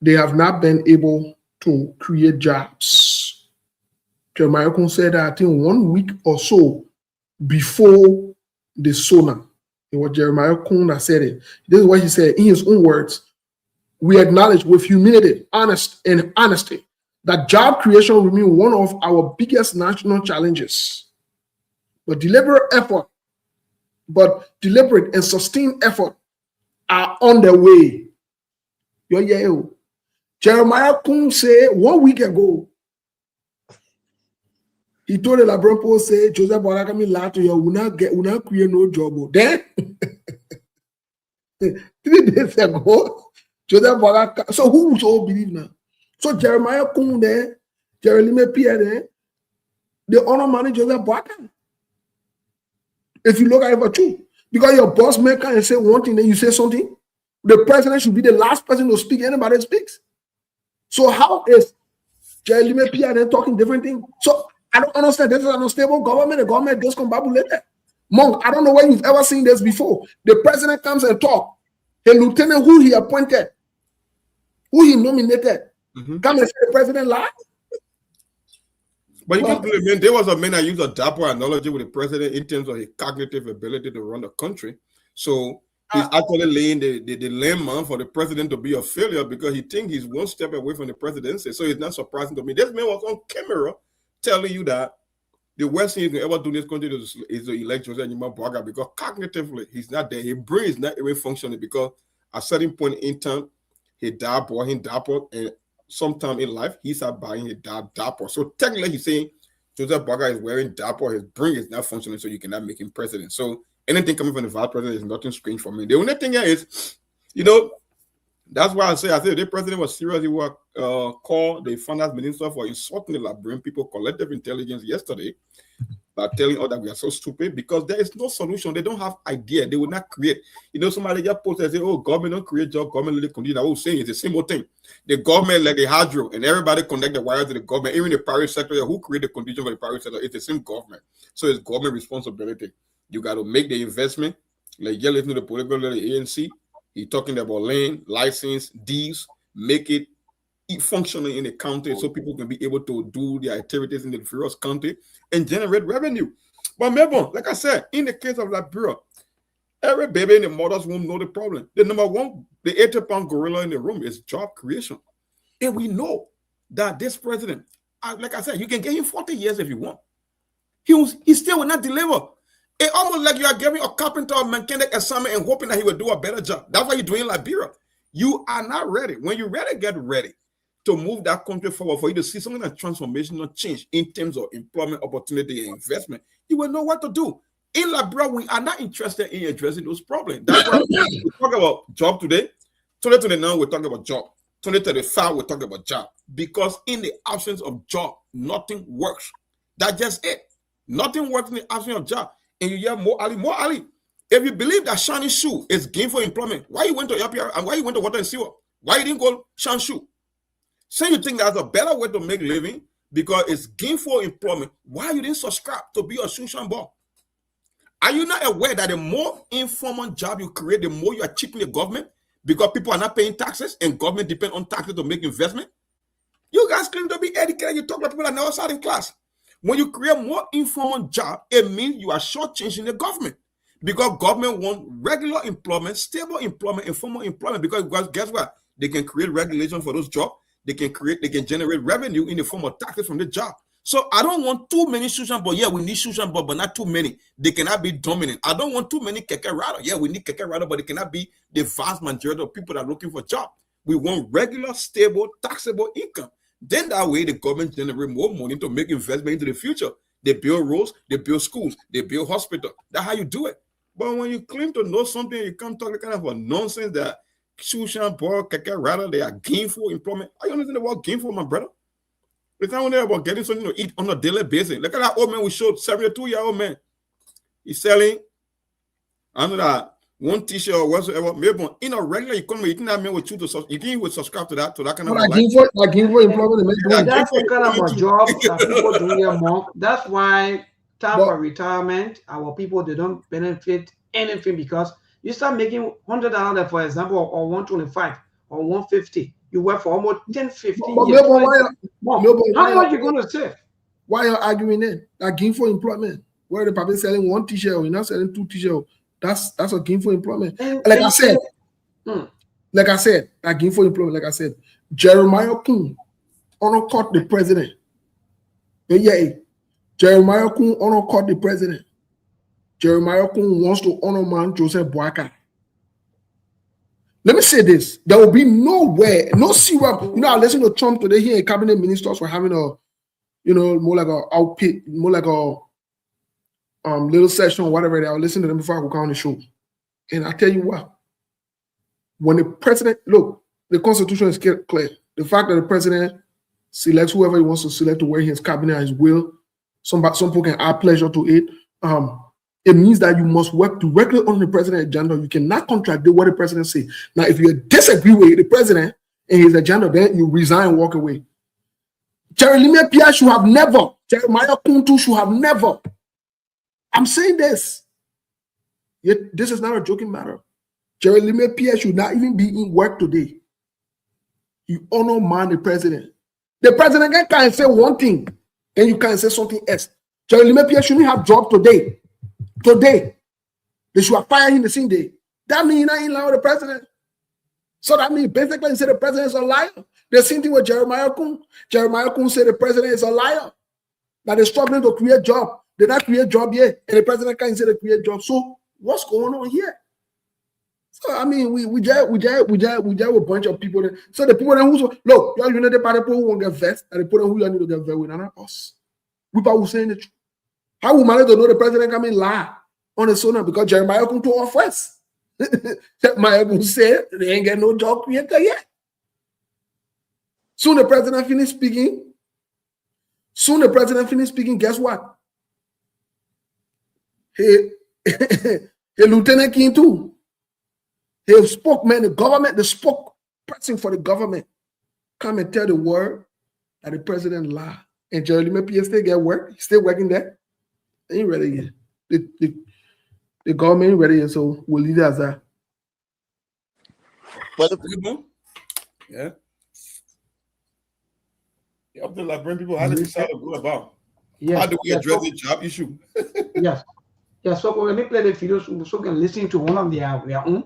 they have not been able to create jobs. Jeremiah Kun said that I think 1 week or so before the Sona. It was Jeremiah Kun that said it. This is what he said in his own words. We acknowledge with humility, honesty, that job creation will remain one of our biggest national challenges. But deliberate and sustained effort are on the way. Jeremiah Kun said 1 week ago, he told the Liberian Post, say, Joseph Boakai lied to you, will not create no job. Then, 3 days ago, Joseph Boakai, so who will all believe now? So Jeremiah Kun there, Jeremy Pierre there, they honor man Joseph Boakai. If you look at it for true, because your boss may come and say one thing, then you say something, the president should be the last person to speak, anybody speaks. So how is Jeremy Pierre then talking different things? So I don't understand. This is an unstable government. The government just come back later. Monk, I don't know where you've ever seen this before. The president comes and talk. A lieutenant who he appointed, who he nominated, come and say the president lied. But you can blame him. There was a man that used a dapper analogy with the president in terms of his cognitive ability to run the country. So he's actually laying the landmark for the president to be a failure because he thinks he's one step away from the presidency. So it's not surprising to me. This man was on camera telling you that the worst thing you can ever do in this country is to elect Joseph Nima Boaga because cognitively he's not there. His brain is not even functioning because at a certain point in time, he dapper, and sometime in life, he started buying a dapper. So technically, he's saying Joseph Boaga is wearing dapper. His brain is not functioning, so you cannot make him president. So anything coming from the vice president is nothing strange for me. The only thing here is, that's why I say the president was serious. He was called the finance minister for insulting the Liberian people collective intelligence yesterday by telling us that we are so stupid because there is no solution. They don't have idea. They will not create. Somebody just posted and say, "Oh, government don't create job. Government really continue." I was saying it's the same old thing. The government like the hydro and everybody connect the wires to the government. Even the private sector, who create the condition for the private sector? It's the same government. So it's government responsibility. You got to make the investment. Like you listen to the political leader, the ANC. He talking about land, license, deeds, make it functioning in the county so people can be able to do their activities in the various county and generate revenue. But remember, like I said, in the case of Liberia, every baby in the mother's womb know the problem. The number one, the 80-pound gorilla in the room is job creation. And we know that this president, like I said, you can give him 40 years if you want. He still will not deliver. It's almost like you are giving a carpenter or mechanic assignment and hoping that he will do a better job. That's what you're doing in Liberia. You are not ready. When you're ready, get ready to move that country forward for you to see something like transformational change in terms of employment opportunity and investment. You will know what to do. In Liberia, we are not interested in addressing those problems. That's why we talk about job today. 2029, we talk about job. 2035, we talk about job. Because in the absence of job, nothing works. That's just it. Nothing works in the absence of job. And you hear more Ali. If you believe that shiny shoe is gainful employment, why you went to APR and why you went to water and sewer? Why you didn't go shiny shoe? Say you think that's a better way to make living because it's gainful employment. Why you didn't subscribe to be a shoe shine ball? Are you not aware that the more informal job you create, the more you are cheapening the government because people are not paying taxes and government depend on taxes to make investment? You guys claim to be educated. You talk about people that never sat in class. When you create more informal job, it means you are shortchanging the government because government want regular employment, stable employment, informal employment. Because guess what? They can create regulation for those jobs. They can generate revenue in the form of taxes from the job. So I don't want too many Sushan, but yeah, we need Sushan, but not too many. They cannot be dominant. I don't want too many Keke Rada. Yeah, we need Keke Rada, but it cannot be the vast majority of people that are looking for jobs. We want regular, stable, taxable income. Then that way, the government generate more money to make investment into the future. They build roads, they build schools, they build hospitals. That's how you do it. But when you claim to know something, you can't talk the kind of a nonsense that Sushan, Boy, Keke Rada, they are gainful employment. I understand the word gainful, my brother. It's not only about getting something to eat on a daily basis. Look at that old man we showed, 72-year-old man. He's selling, I know that one t-shirt or whatsoever. Maybe in a regular economy, you think that man would choose to you think he would subscribe to that kind of life? Gainful employment. That's the kind of a job that people do here more. That's why time for retirement, our people, they don't benefit anything because you start making $100, for example, or 125 or 150. You work for almost 10, 15 years. How much are you going to save? Why are you arguing it? That gainful employment, where the people selling one t-shirt, or you're not selling two t-shirts. That's a gainful employment. Like I said, that gainful employment, like I said, Jeremiah Kun honor caught the president. Yeah, Jeremiah Kun honor caught the president. Jeremiah Kun wants to honor man Joseph Boakai. Let me say this: there will be nowhere, no syrup. I listened to Trump today here in cabinet ministers were having a, more like a outpit, more like a little session or whatever. I'll listen to them before I go on the show. And I tell you what, when the president, look, the Constitution is clear. The fact that the president selects whoever he wants to select to wear his cabinet at his will, some people can add pleasure to it. It means that you must work directly on the president's agenda. You cannot contradict what the president says. Now, if you disagree with the president and his agenda, then you resign and walk away. Jeremiah Pierre should have never, Jeremiah Kuntu should have never. I'm saying this. Yet this is not a joking matter. Jeremiah Pierre should not even be in work today. You honor man the president. The president can say one thing Then you can say something else. Jerry Limepia shouldn't have job today. Today. They should have fired him the same day. That means he's not in line with the president. So that means basically he said the president is a liar. The same thing with Jeremiah Kun. Jeremiah Kun said the president is a liar. That they're struggling to create job. They not create job yet. And the president can't say they create job. So what's going on here? So I mean, we just a bunch of people. So the people who look, y'all United Party people who won't get vexed, and the people who y'all need to get vexed with, not us. We probably saying the truth. How we manage to know the president come in lie on the sonar because Jeremiah come to our first. Jeremiah come say they ain't get no job created yet. Soon the president finish speaking. Guess what? Hey, Lieutenant King too. They spoke, man, the government, the spokesperson for the government come and tell the world that the president lied. And Jerry Limepia still get work. He's still working there. They ain't ready yet. The government ain't ready yet, so we'll leave it as that. Yeah. Up to like bring people how to decide to go about. Yes. How do we address the job issue? Yes. Yeah, so let me play the videos so we can listen to one of their own.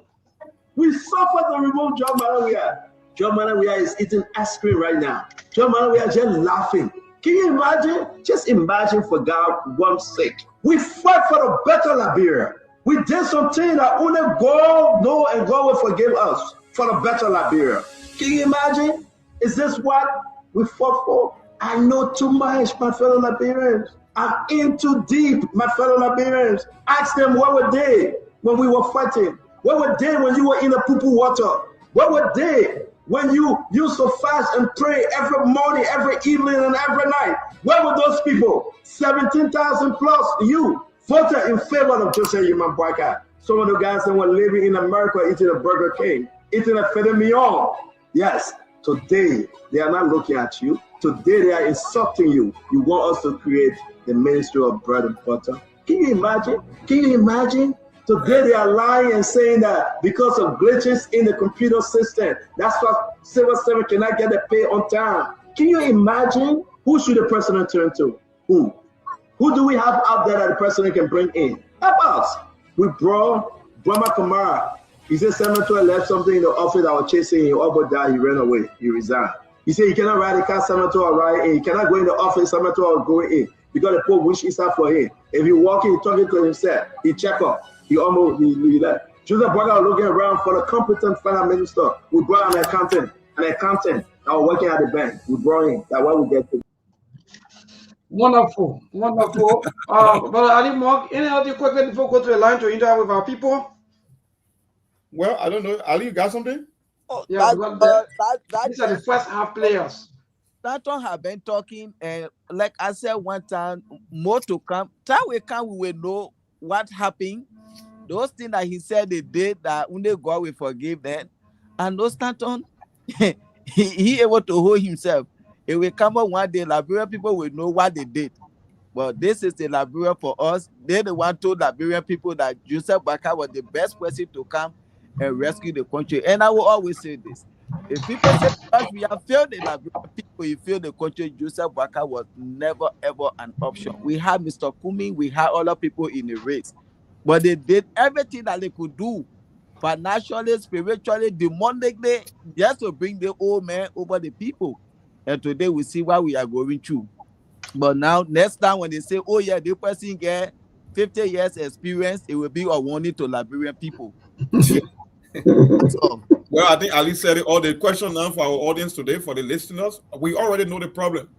We suffer to remove John Malawia. John Malawia is eating ice cream right now. John Malawia is just laughing. Can you imagine? Just imagine for God's sake. We fought for a better Liberia. We did something that only God knows and God will forgive us for a better Liberia. Can you imagine? Is this what we fought for? I know too much, my fellow Liberians. I'm in too deep, my fellow Liberians. Ask them what were they when we were fighting? What were they when you were in the poo-poo water? What were they when you used to fast and pray every morning, every evening, and every night? Where were those people? 17,000 plus you voted in favor of Joseph Human Boycott. Some of the guys that were living in America eating a Burger King, eating a filet mignon. Yes, today they are not looking at you. Today they are insulting you. You want us to create the ministry of bread and butter. Can you imagine? Can you imagine? Today they are lying and saying that because of glitches in the computer system, that's why civil servants cannot get the pay on time. Can you imagine? Who should the president turn to? Who? Who do we have out there that the president can bring in? Help us. We brought Brahma Kamara. He said Senator left something in the office that was chasing him. All died. He ran away. He resigned. He said he cannot ride a car, Senator or ride in. He cannot go in the office, Senator or go in. Because the Pope wish is out for him. If he walking, he talking to himself. He check up. He almost he left. Joseph Boycott was looking around for the competent finance minister. We brought an accountant that was working at the bank. We brought him. That's why we get to. Wonderful, wonderful. Brother Ali Mark, any other quickly before we go to the line to interact with our people? Well, I don't know. Ali, you got something? Oh, Yeah, these are the first half players. Stanton have been talking, and like I said one time, more to come. Time will come, we will know what happened. Those things that he said they did, that when they God will forgive them. And those Stanton, he able to hold himself. It will come up one day, Liberian people will know what they did. But this is the Liberia for us. They the one told Liberian people that Joseph Boycott was the best person to come and rescue the country. And I will always say this. If people say because we have failed the Liberian people, you failed the country, Joseph Boycott was never ever an option. We had Mr. Kumi, we had other people in the race. But they did everything that they could do, financially, spiritually, demonically, just to bring the old man over the people. And today we see what we are going through. But now, next time when they say, oh yeah, the person get 50 years experience, it will be a warning to Liberian people. That's all. Well, I think Ali said it all. The question now for our audience today, for the listeners, we already know the problem.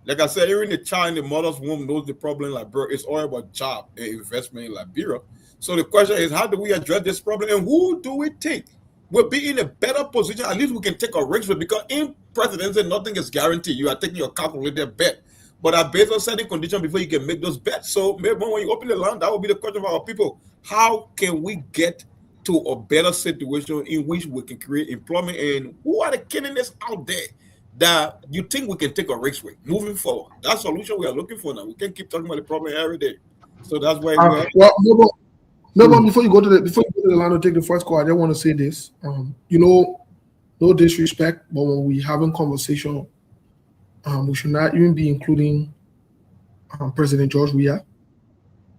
Like I said, even the child in the mother's womb knows the problem in Liberia. It's all about job and investment in Liberia. So the question is, how do we address this problem, and who do we think will be in a better position? At least we can take a risk with, because in presidency, nothing is guaranteed. You are taking your calculated bet, but are based on certain conditions before you can make those bets. So maybe when you open the line, that will be the question of our people. How can we get to a better situation in which we can create employment, and who are the candidates out there that you think we can take a risk with moving forward? That's the solution we are looking for now. We can't keep talking about the problem every day. So that's why we are. Well, no, before you go to the line to take the first call, I just want to say this. No disrespect, but when we having conversation, we should not even be including President George Weah.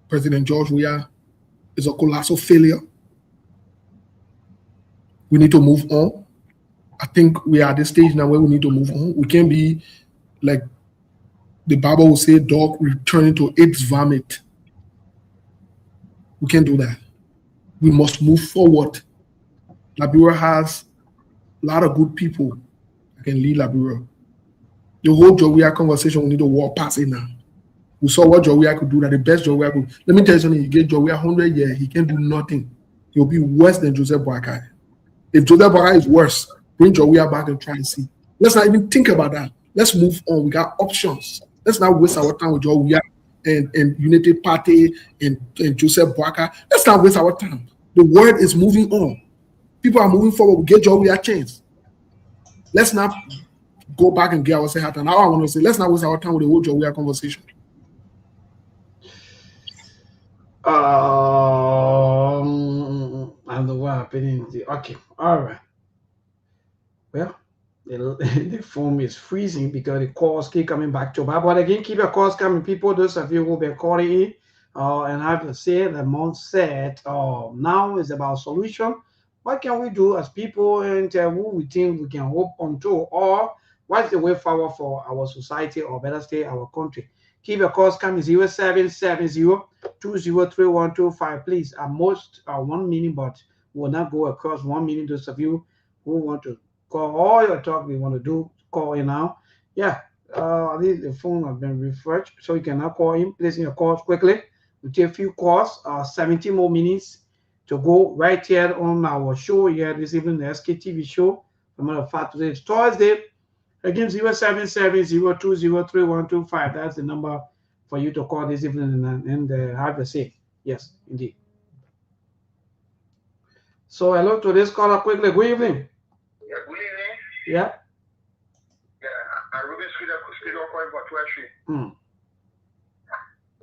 President George Weah is a colossal failure. We need to move on. I think we are at this stage now where we need to move on. We can't be like the Bible will say, dog returning to its vomit. We can't do that. We must move forward. Liberia has a lot of good people that can lead Liberia. The whole Jowea conversation, we need to walk past it now. We saw what Jowea could do, that the best Jowea could. Let me tell you something, you get Jowea 100 years, he can do nothing. He'll be worse than Joseph Boakai. If Joseph Boakai is worse, bring Jowea back and try and see. Let's not even think about that. Let's move on. We got options. Let's not waste our time with Jowea and Unity Party and Joseph Boakai. Let's not waste our time. The world is moving on. People are moving forward. We get Jowea a chance. Let's not go back and get ourselves out. And now I want to say, let's not waste our time with the whole Jowea conversation. I don't know what happened. Okay, all right. Well, the phone is freezing because the calls keep coming back to back. But again, keep your calls coming, people. Those of you who been calling in, and I have to say, the month said, now is about solution. What can we do as people, and who we think we can hope onto, or what's the way forward for our society, or better say, our country? Keep your calls coming 0770-203125. Please, at most 1 minute, but will not go across 1 minute. Those of you who want to call all your talk we want to do, call in now. Yeah, the phone has been refreshed, so you can now call in, placing your calls quickly. We take a few calls, 17 more minutes to go right here on our show here this evening, the SKTV show. As a matter of fact, today is Thursday. Again, 0770-203125. That's the number for you to call this evening and have a say. Yes, indeed. So hello to this caller quickly. Good evening. Yeah, good evening. Yeah. Yeah, I'm Ruben Street calling for Twelve.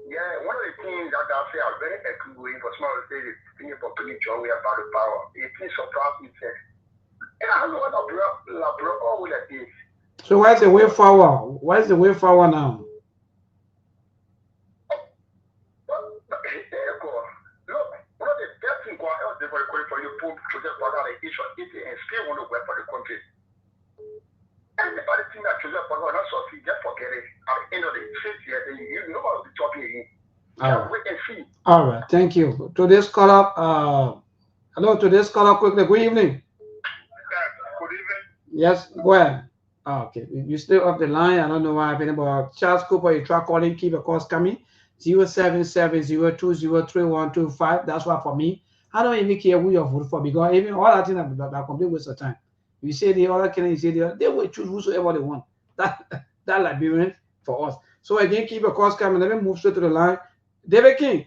Yeah, one of the things that I say I'm very agree for small states thinking for putting John we about the power. It is surprised me. And I don't know what all will it is. So where's the way forward? Where's the way forward now? For you put to the and still want to work for the country. Everybody think that Joseph Boakai not succeed, just forget it. At the end of the 6 years, you know what will be talking again. Wait and see. All right, thank you. To this caller, hello to this caller quickly. Good evening. Good evening. Yes, go ahead. Okay, you still up the line. I don't know what happened, but Charles Cooper, you try calling, keep your calls coming. 0770-203125. That's why for me, I don't even care who you vote for, because even all that thing that complete waste of time. You say the other can, you say they will choose whosoever they want. That Liberian for us. So again, keep your calls coming. Let me move straight to the line. David King.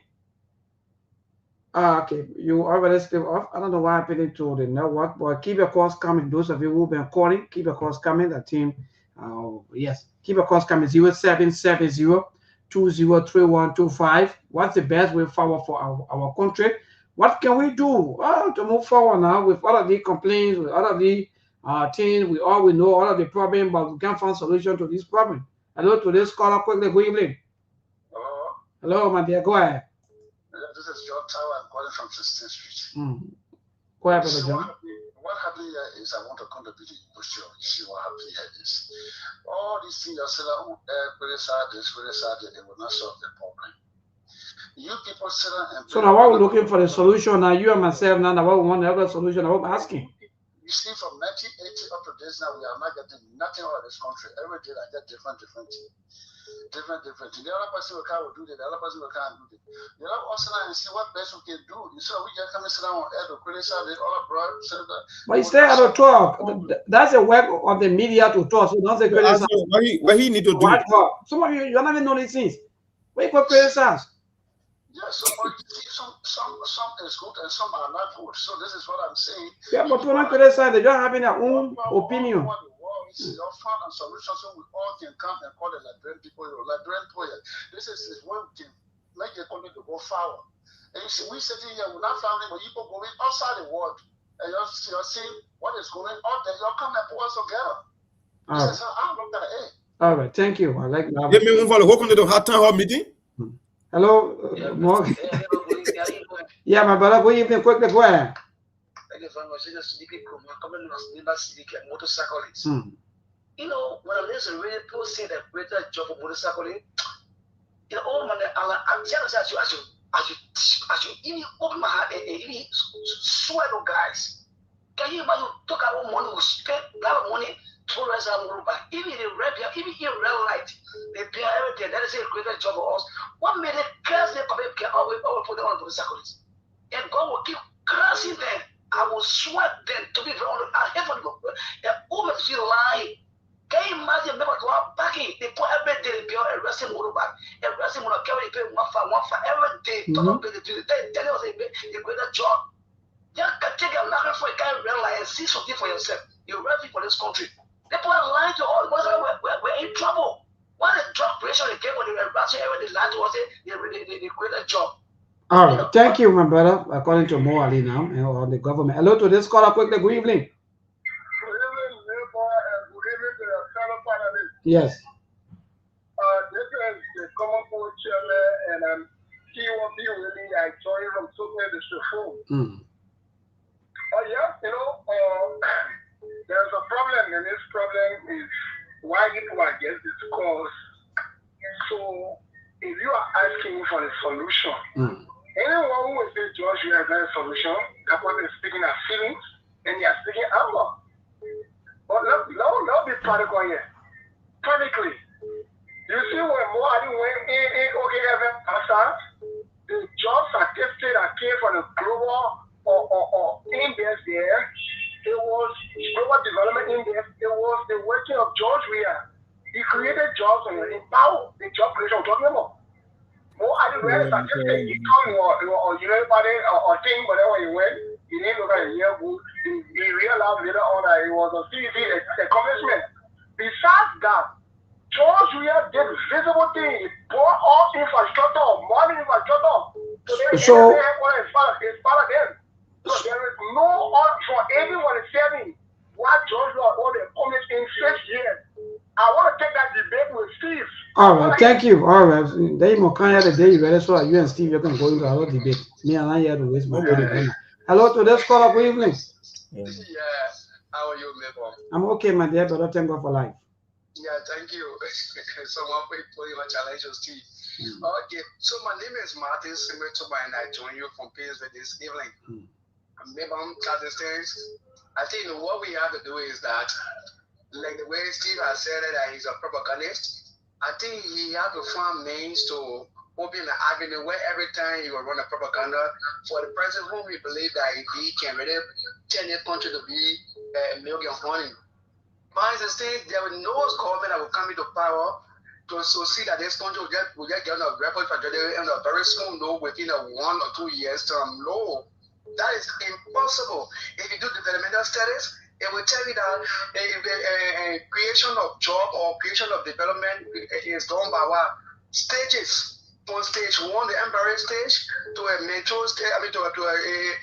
Okay, you already still off. I don't know what happened to the network, but keep your calls coming. Those of you who've been calling, keep your calls coming. The team, yes, keep your calls coming. 0770-203125. What's the best way forward for our country? What can we do to move forward now with all of the complaints, with all of the things we know, all of the problem, but we can't find solution to this problem? Hello to this caller quickly. Good evening. Hello, my dear. Go ahead. This is John Tower. I'm calling from 16th Street. Go ahead, Brother John. What happened here is I want to contribute to the issue. You see what happened here is all these things are said, very sad, it will not solve the problem. You people sit down and... So now what we're looking for the solution, now you and myself, now what we want to have a solution, I'm asking. You see, from 1980 up to this now, we are not getting nothing out of this country. Every day I get different. The other person will come do that, the other person will come do that. You know, also and see what best we can do. Instead of we just come and sit down on air to criticize it, all abroad. But you say to talk. That's the work of the media to talk. So don't say criticize. What he need to do? Some of you don't even know these things. Why you criticize? Yeah, so some is good and some are not good. So this is what I'm saying. Yeah, but we're not criticize. They don't have their own opinion. Your fund and solution so we all can come and call the Liberian people, Liberian prayer. This is when we can make the country to go forward. And you see, we sitting here, we're not family, but people going outside the world. And you're seeing what is going on there. You're coming and put us together. This is how I look at it. All right, thank you. I like that. Give me one follow. Welcome to the hot time hall meeting. Hello, Morgan. Yeah, my brother, good evening. Quickly, go ahead. You know, when I listen to radio, people say that greater job for motorcycling. You know, all man, I'm jealous as you even open my heart and even swear to guys. Can you imagine talk about money, we spend a lot of money to raise our money back? Even the red, even in real light, they pay everything. That is a greater job for us. What made it curse them can always put them on motorcycles? And God will keep cursing them. I will sweat them to be drawn. I have to go. And women feel lying. Can you imagine member to our backing? They put every day they pay a wrestling motor back. A wrestling motor carry pay one for every day. Talk about the tell us a greater job. You can take a nothing for a guy realize and see something for yourself. You're ready for this country. People are lying to all. We're in trouble. What a job creation they gave when they were rushing every lie to us, they create a job. All right, thank you, my brother. According to Mo Ali now, or the government. Hello to this caller quickly. Good evening. Yes. This is the common board chairman, and he will be really joining from Super District 4. Yes, you know, there's a problem, and this problem is why people are against this cause. So, if you are asking for a solution, anyone who will say, George, you have a solution, that person is speaking as feelings, and they are speaking anger. But let's be practical here. Practically, you see when Mohadi went in the job certificate that came from the global or index there, it was global development index, it was the working of George Weah. He created jobs and empowered the job creation we're talking about. Mohadi read the certificate, he told or anybody or thing, whatever he went, he didn't look at a yearbook, he realized later on that it was a CV accomplishment. Besides that, George Weah did visible things. He brought all infrastructure, modern infrastructure. So it's part of them. So there is no odds for anyone saying what George Weah all the promised in 6 years. I want to take that debate with Steve. All right, thank you. All right, then you can the day you ready, so you and Steve you can go into our debate. Me and I here to waste my time. Hello to this caller. Good evening. Yeah, how are you, Mabel? I'm okay, my dear brother. Thank God for life. Yeah, thank you. Someone put your challenge, Steve. Okay, so my name is Martin Simetoba, and I join you from Pittsburgh this evening. Maybe I'm things. I think what we have to do is that, like the way Steve has said that he's a propagandist, I think he has to find means to open an avenue where every time he will run a propaganda for the president whom we believe that he can really turn the country to be a million honey. By the state, there will no government that will come into power to see that this country will get on a record for a very soon, no, within a 1 or 2 years term. No, that is impossible. If you do developmental studies, it will tell you that a creation of job or creation of development is done by what? Stages. From stage 1, the embryo stage, to a mature stage, to a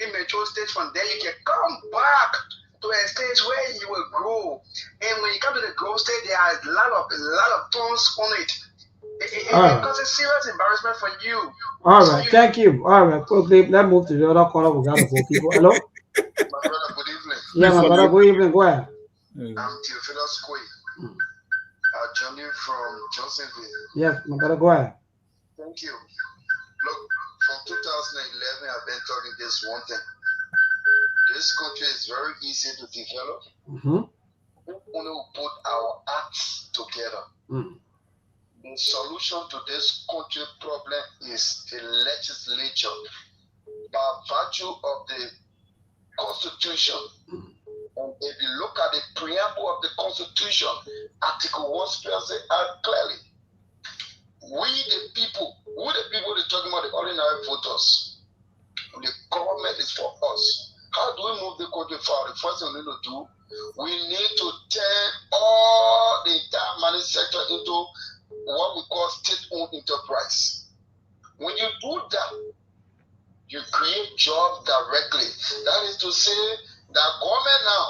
immature stage. From there, you can come back to a stage where you will grow, and when you come to the growth stage, there are a lot of thorns on it. It causes serious embarrassment for you. All right, thank you. All right, quickly, let's move to the other caller. We got to go, people. Hello. My brother, good evening. Yeah, my brother, good evening. Go ahead. I'm Theophilus Quay. I joined you from Johnsonville. Yes, my brother, go ahead. Thank you. Look, from 2011, I've been talking this one thing. This country is very easy to develop. We only put our acts together. The solution to this country problem is the legislature. By virtue of the Constitution, and if you look at the preamble of the Constitution, Article 1 spells it out clearly. We the people are talking about the ordinary voters. The government is for us. How do we move the country forward? The first thing we need to do, we need to turn all the entire money sector into what we call state-owned enterprise. When you do that, you create jobs directly. That is to say, that government now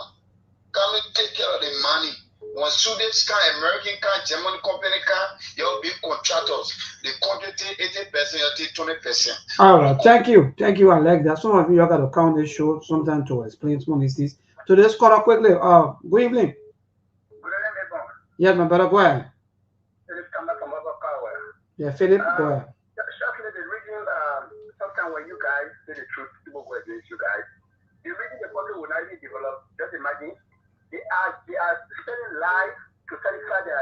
come and take care of the money When Swedish car, American car, German company car, you'll be contractors. The country take 80%, you take 20%. All right, thank you, I like that. Some of you are gonna count this show sometime to explain some of these things. So let's call up quickly. Good evening. Yes, my brother, go ahead. Yeah, Philip, go ahead. Shortly, the region, sometimes when you guys say the truth, people go against you guys. The region, the country will not be developed. Just imagine, they are spending life to satisfy their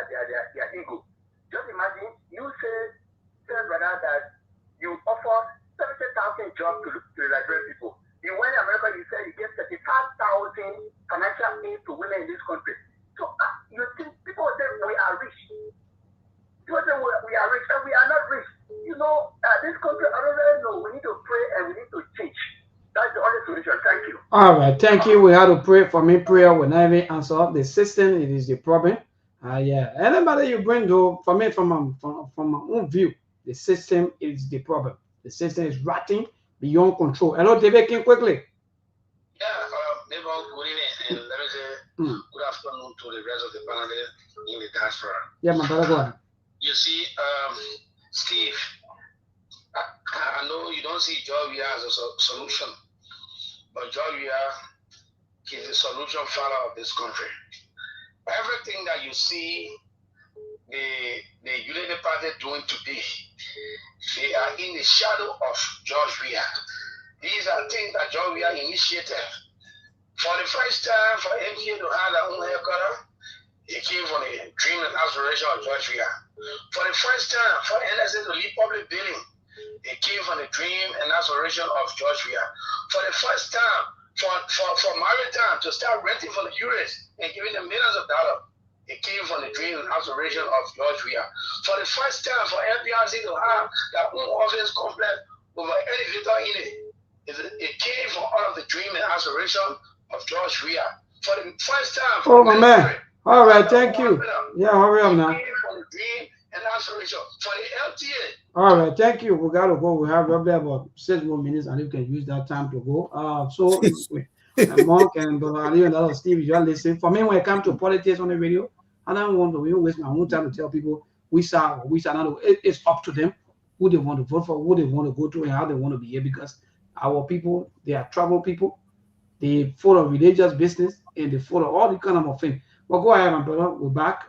ego. Just imagine, you say brother, that you offer 70,000 jobs to the Liberian people. You went to America, you said you get 35,000 financial aid to women in this country. So you think people say we are rich. People say we are rich, and we are not rich. You know, this country, I don't really know. We need to pray and we need to change. That's the only solution. Thank you. All right, thank you. We had to pray. For me, prayer will never answer. The system, it is the problem. Yeah. Anybody you bring to, for me, from my own view, the system is the problem. The system is rotting beyond control. Hello, David King, quickly. Yeah, maybe good evening, and let me say good afternoon to the rest of the panel in the diaspora. Yeah, my brother, go ahead. You see, Steve, I know you don't see Georgia as a solution, but Georgia is the solution father of this country. Everything that you see the Unity Party doing today, they are in the shadow of Georgia. These are things that Georgia initiated. For the first time, for MK to have their own headquarters, it came from the dream and aspiration of Georgia. For the first time, for NSA to lead public building, it came from the dream and aspiration of Georgia. For the first time, for Maritime to start renting for the US and giving them millions of dollars, it came from the dream and aspiration of Georgia. For the first time, for FBRC to have their own office complex with an elevator in it, it came from all of the dream and aspiration of Georgia. For the first time, oh my man. All right, thank you. Yeah, hurry up now. For the dream and aspiration for the LTA. All right, thank you. We gotta go. We have roughly about 6 more minutes, and you can use that time to go. So Mark and Ali and other Steve, you are listening. For me, when it comes to politics on the radio, I don't want to waste my own time to tell people we are not. It's up to them who they want to vote for, who they want to go to, and how they want to behave. Because our people, they are tribal people. They follow religious business and they follow all the kind of things. But go ahead, my brother. We're back.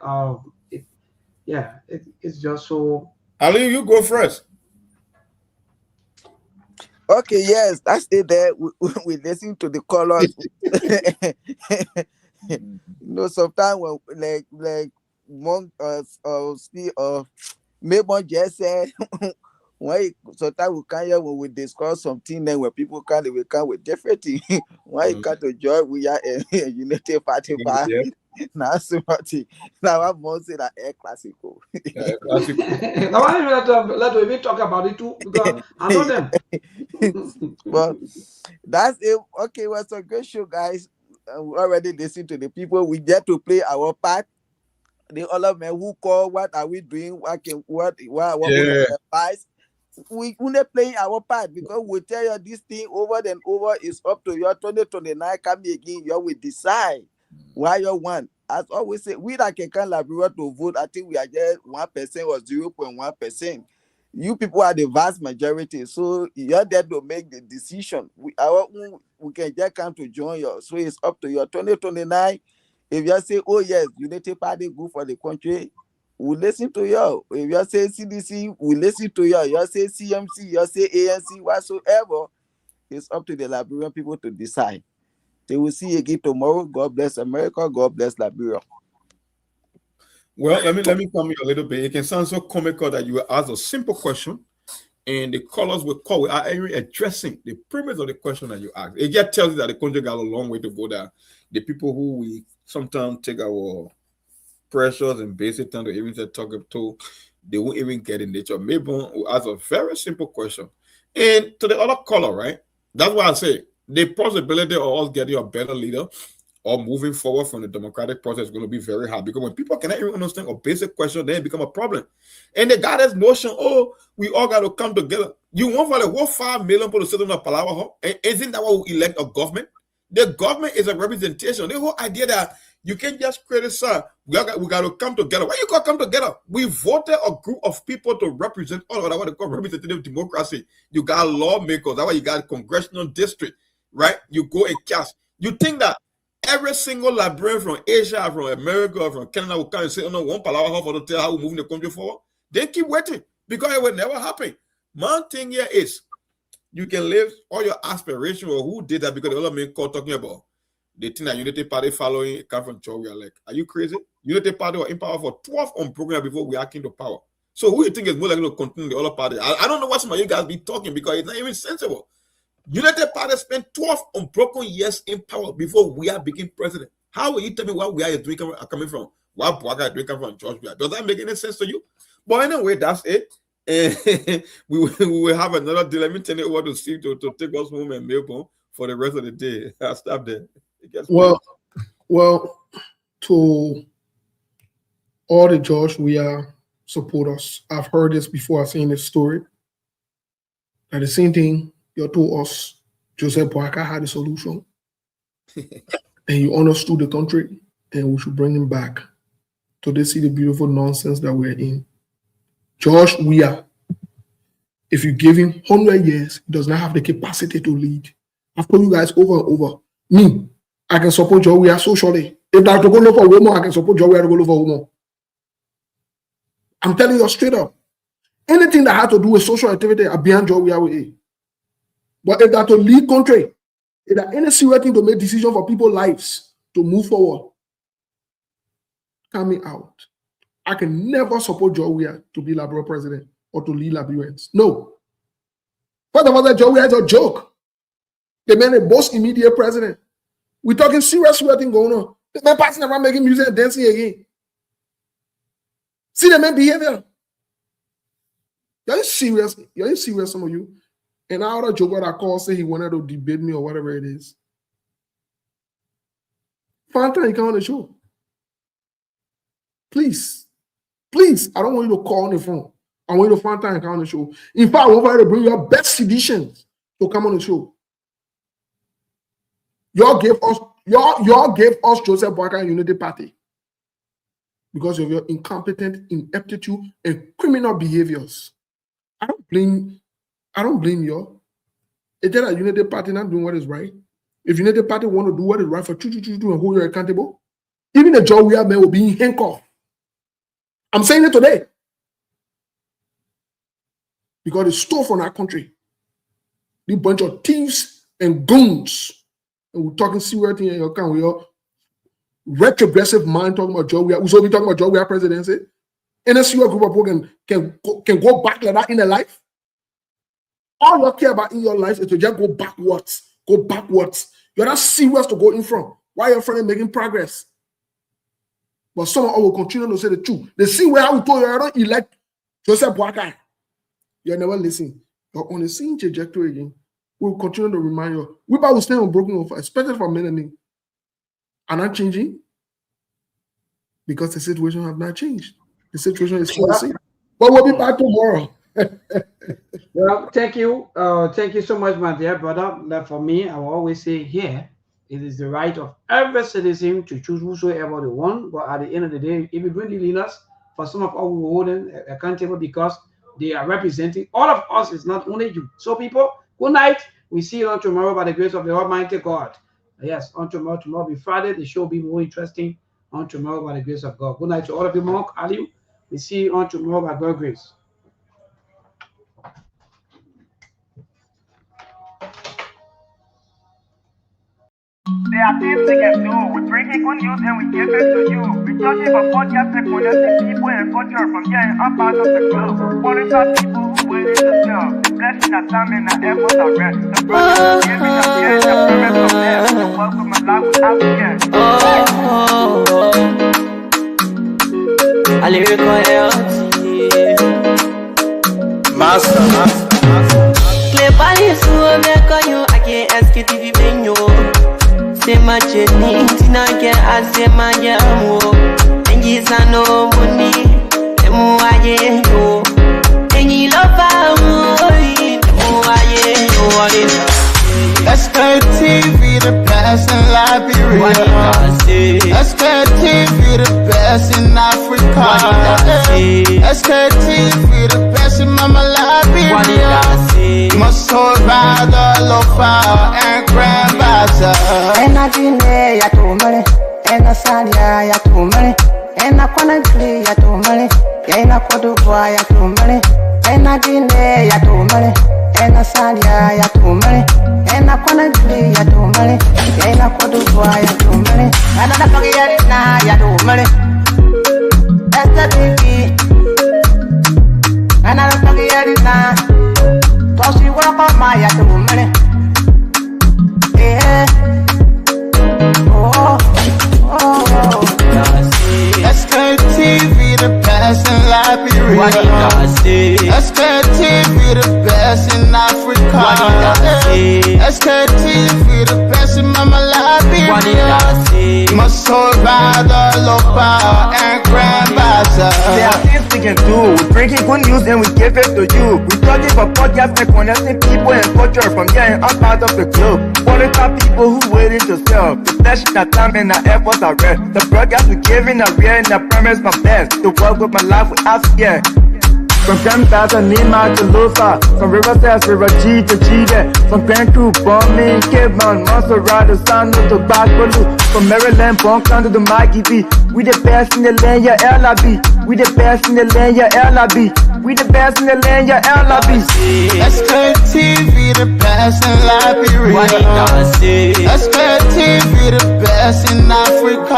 It's just so. Ali, you go first. Okay, yes, that's it. There, we listen to the colors. You know, sometimes when like Monk Steve Mabon just said why sometimes we can't hear when we discuss something, then when people can't, we come with different things. Why you can't enjoy we are a Unity Party now somebody now I'm more say that air classical. Now let me talk about it too because I know them. But that's it. Okay, it was a good show, guys. We already listened to the people. We get to play our part. The other men who call, what are we doing? What advice? We only playing our part because we tell you this thing over and over is up to your 2029. Come again, you will decide why you want. As always say, we that can Liberia to vote. I think we are just 1% or 0.1%. You people are the vast majority, so you're there to make the decision. We can just come to join you. So it's up to your 2029. If you say, oh yes, Unity Party good for the country, we listen to you. If you say CDC, we listen to you. You say CMC, you say ANC, whatsoever. It's up to the Liberian people to decide. They will see you again tomorrow. God bless America. God bless Liberia. Well, let me come here a little bit. It can sound so comical that you will ask a simple question, and the callers will call. We are addressing the premise of the question that you ask. It just tells you that the country got a long way to go. That the people who we sometimes take our pressures and basic time to even talk to, they won't even get in nature. Maybe we'll ask a very simple question. And to the other caller, right? That's why I say the possibility of us getting a better leader or moving forward from the democratic process is going to be very hard, because when people cannot even understand a basic question, then it become a problem. And they got this notion, oh, we all got to come together. You want for the whole 5 million people to sit on a Palawa, and isn't that what we elect a government? The government is a representation. The whole idea that You can't just criticize. We got to come together. Why you got to come together? We voted a group of people to represent all of that, what they call representative democracy. You got lawmakers. That's why you got a congressional district, right? You go and cast. You think that every single librarian from Asia, from America, or from Canada will come and say, oh no, one palaver for to tell how we're moving the country forward? They keep waiting because it will never happen. My thing here is you can live all your aspirations, or who did that, because the other men call talking about the thing that Unity Party following come from Georgia. Like, are you crazy? Unity Party were in power for 12 on program before we came to power. So who you think is more likely to continue the other party? I don't know what some of you guys be talking, because it's not even sensible. United Party spent 12 unbroken years in power before we are became president. How will you tell me what we are doing coming from? What Boaga is doing coming from Georgia? Does that make any sense to you? But anyway, that's it. We will have another day. Let me turn it over to Steve to take us home and Melbourne for the rest of the day. I'll stop there. Well, to all the George Weah supporters, I've heard this before. I've seen this story. And the same thing you told us, Joseph Boakai had a solution. And you understood the country, and we should bring him back to they see the beautiful nonsense that we're in. George Weah, if you give him 100 years, he does not have the capacity to lead. I've told you guys over and over. Me, I can support George Weah socially. If I have to go look for woman, I can support George Weah to go look for woman. I'm telling you straight up. Anything that has to do with social activity, I'm behind George Weah with it. But if that to lead country, if there any serious thing to make decision for people's lives to move forward, coming out. I can never support George Weah to be Liberal president or to lead Liberians. No. First of all, George Weah is a joke. The man is most immediate president. We're talking serious thing going on. This man passing around making music and dancing again. See the man behavior. You're serious. You're serious, some of you. And now the joker that called say he wanted to debate me or whatever it is. Find time you come on the show. Please. Please, I don't want you to call on the phone. I want you to find time and come on the show. In fact, I want you to bring your best seditions to come on the show. Y'all gave us Joseph Boakai and Unity Party because of your incompetent ineptitude and criminal behaviors. I don't blame you. It's just that Unity Party not doing what is right. If Unity Party want to do what is right for and hold you accountable, even the George Weah man will be in handcuffs. I'm saying it today. Because it's stole from our country. The bunch of thieves and goons. And we're talking serious thing in your account with your retrogressive mind talking about George Weah. We should be talking about George Weah presidency. Any serious group of people can go back like that in their life. All you care about in your life is to just go backwards. Go backwards. You're not serious to go in front. Why are your friends making progress? But some of us will continue to say the truth. They see where I told you I don't elect Joseph Boakai. You never listen. You're on the same trajectory again. We'll continue to remind you. We will stay on broken offer, especially for men and me. Are not changing because the situation have not changed. The situation is still the same. But we'll be back tomorrow. Well, thank you. Thank you so much, my dear brother. That for me, I will always say here, it is the right of every citizen to choose whosoever they want. But at the end of the day, if you bring the leaders, for some of us, we will hold them accountable because they are representing all of us. It's not only you. So, people, good night. We see you on tomorrow by the grace of the Almighty God. Yes, on tomorrow. Tomorrow will be Friday. The show will be more interesting on tomorrow by the grace of God. Good night to all of you, Mark, Ali. We see you on tomorrow by God's grace. There are things we can do. We bring in good news and we give it to you. We searching for podcasts and connecting people and culture from here and up out of the globe. Monitor people who willing to sell. The blessing that time and the efforts are rest. The project is giving us here and the promise of them. The welcome and life without fear. A lyrical Master. Clay Paris, who make you, I can't Sktv-Lib. Say my journey, Tina can I say my yamu. And yes, I know money, the more I go. And you love the more I go. Sktv, the past and Liberia. Sktv, the best in Africa. Sktv, the best in Mama Liberia. Must hold by the lofa and grandbaza. Ena Guinea ya tumale, ena Salia ya tumale, ena Conakry ya tumale, ena Cote d'Ivoire ya tumale, ena Guinea ya tumale, ena Salia ya tumale, ena Conakry ya tumale, ena Cote d'Ivoire ya tumale, ena Nigeria ya tumale, Sktv, ena Nigeria, tosi wako maya tumale. Sktv, the best in Liberia. Sktv, the best in Africa. Sktv, the best in Mama Liberia. Must hold by the lofa and grandbaza. There are things we can do. We bring in good news and we give it to you. We talking about podcasts and connecting people and culture from here and out part of the club. Qualified people who waiting to sell. The flesh, the time and the efforts are red. The broadcast we giving are real and the premise my best. To work with my life without fear. From Grandfather Nima to Lufa, from Riverside, River G to Chile, from Grand Crew, Bombing, Cape Mount, Montserrat, San to Bacalu, from Maryland, Bonk to the Mikey B. We the best in the land, yeah, LIB. We the best in the land, yeah, LIB. We the best in the land, yeah, LIB. Sktv, the best in Liberia. Sktv, the best in Africa.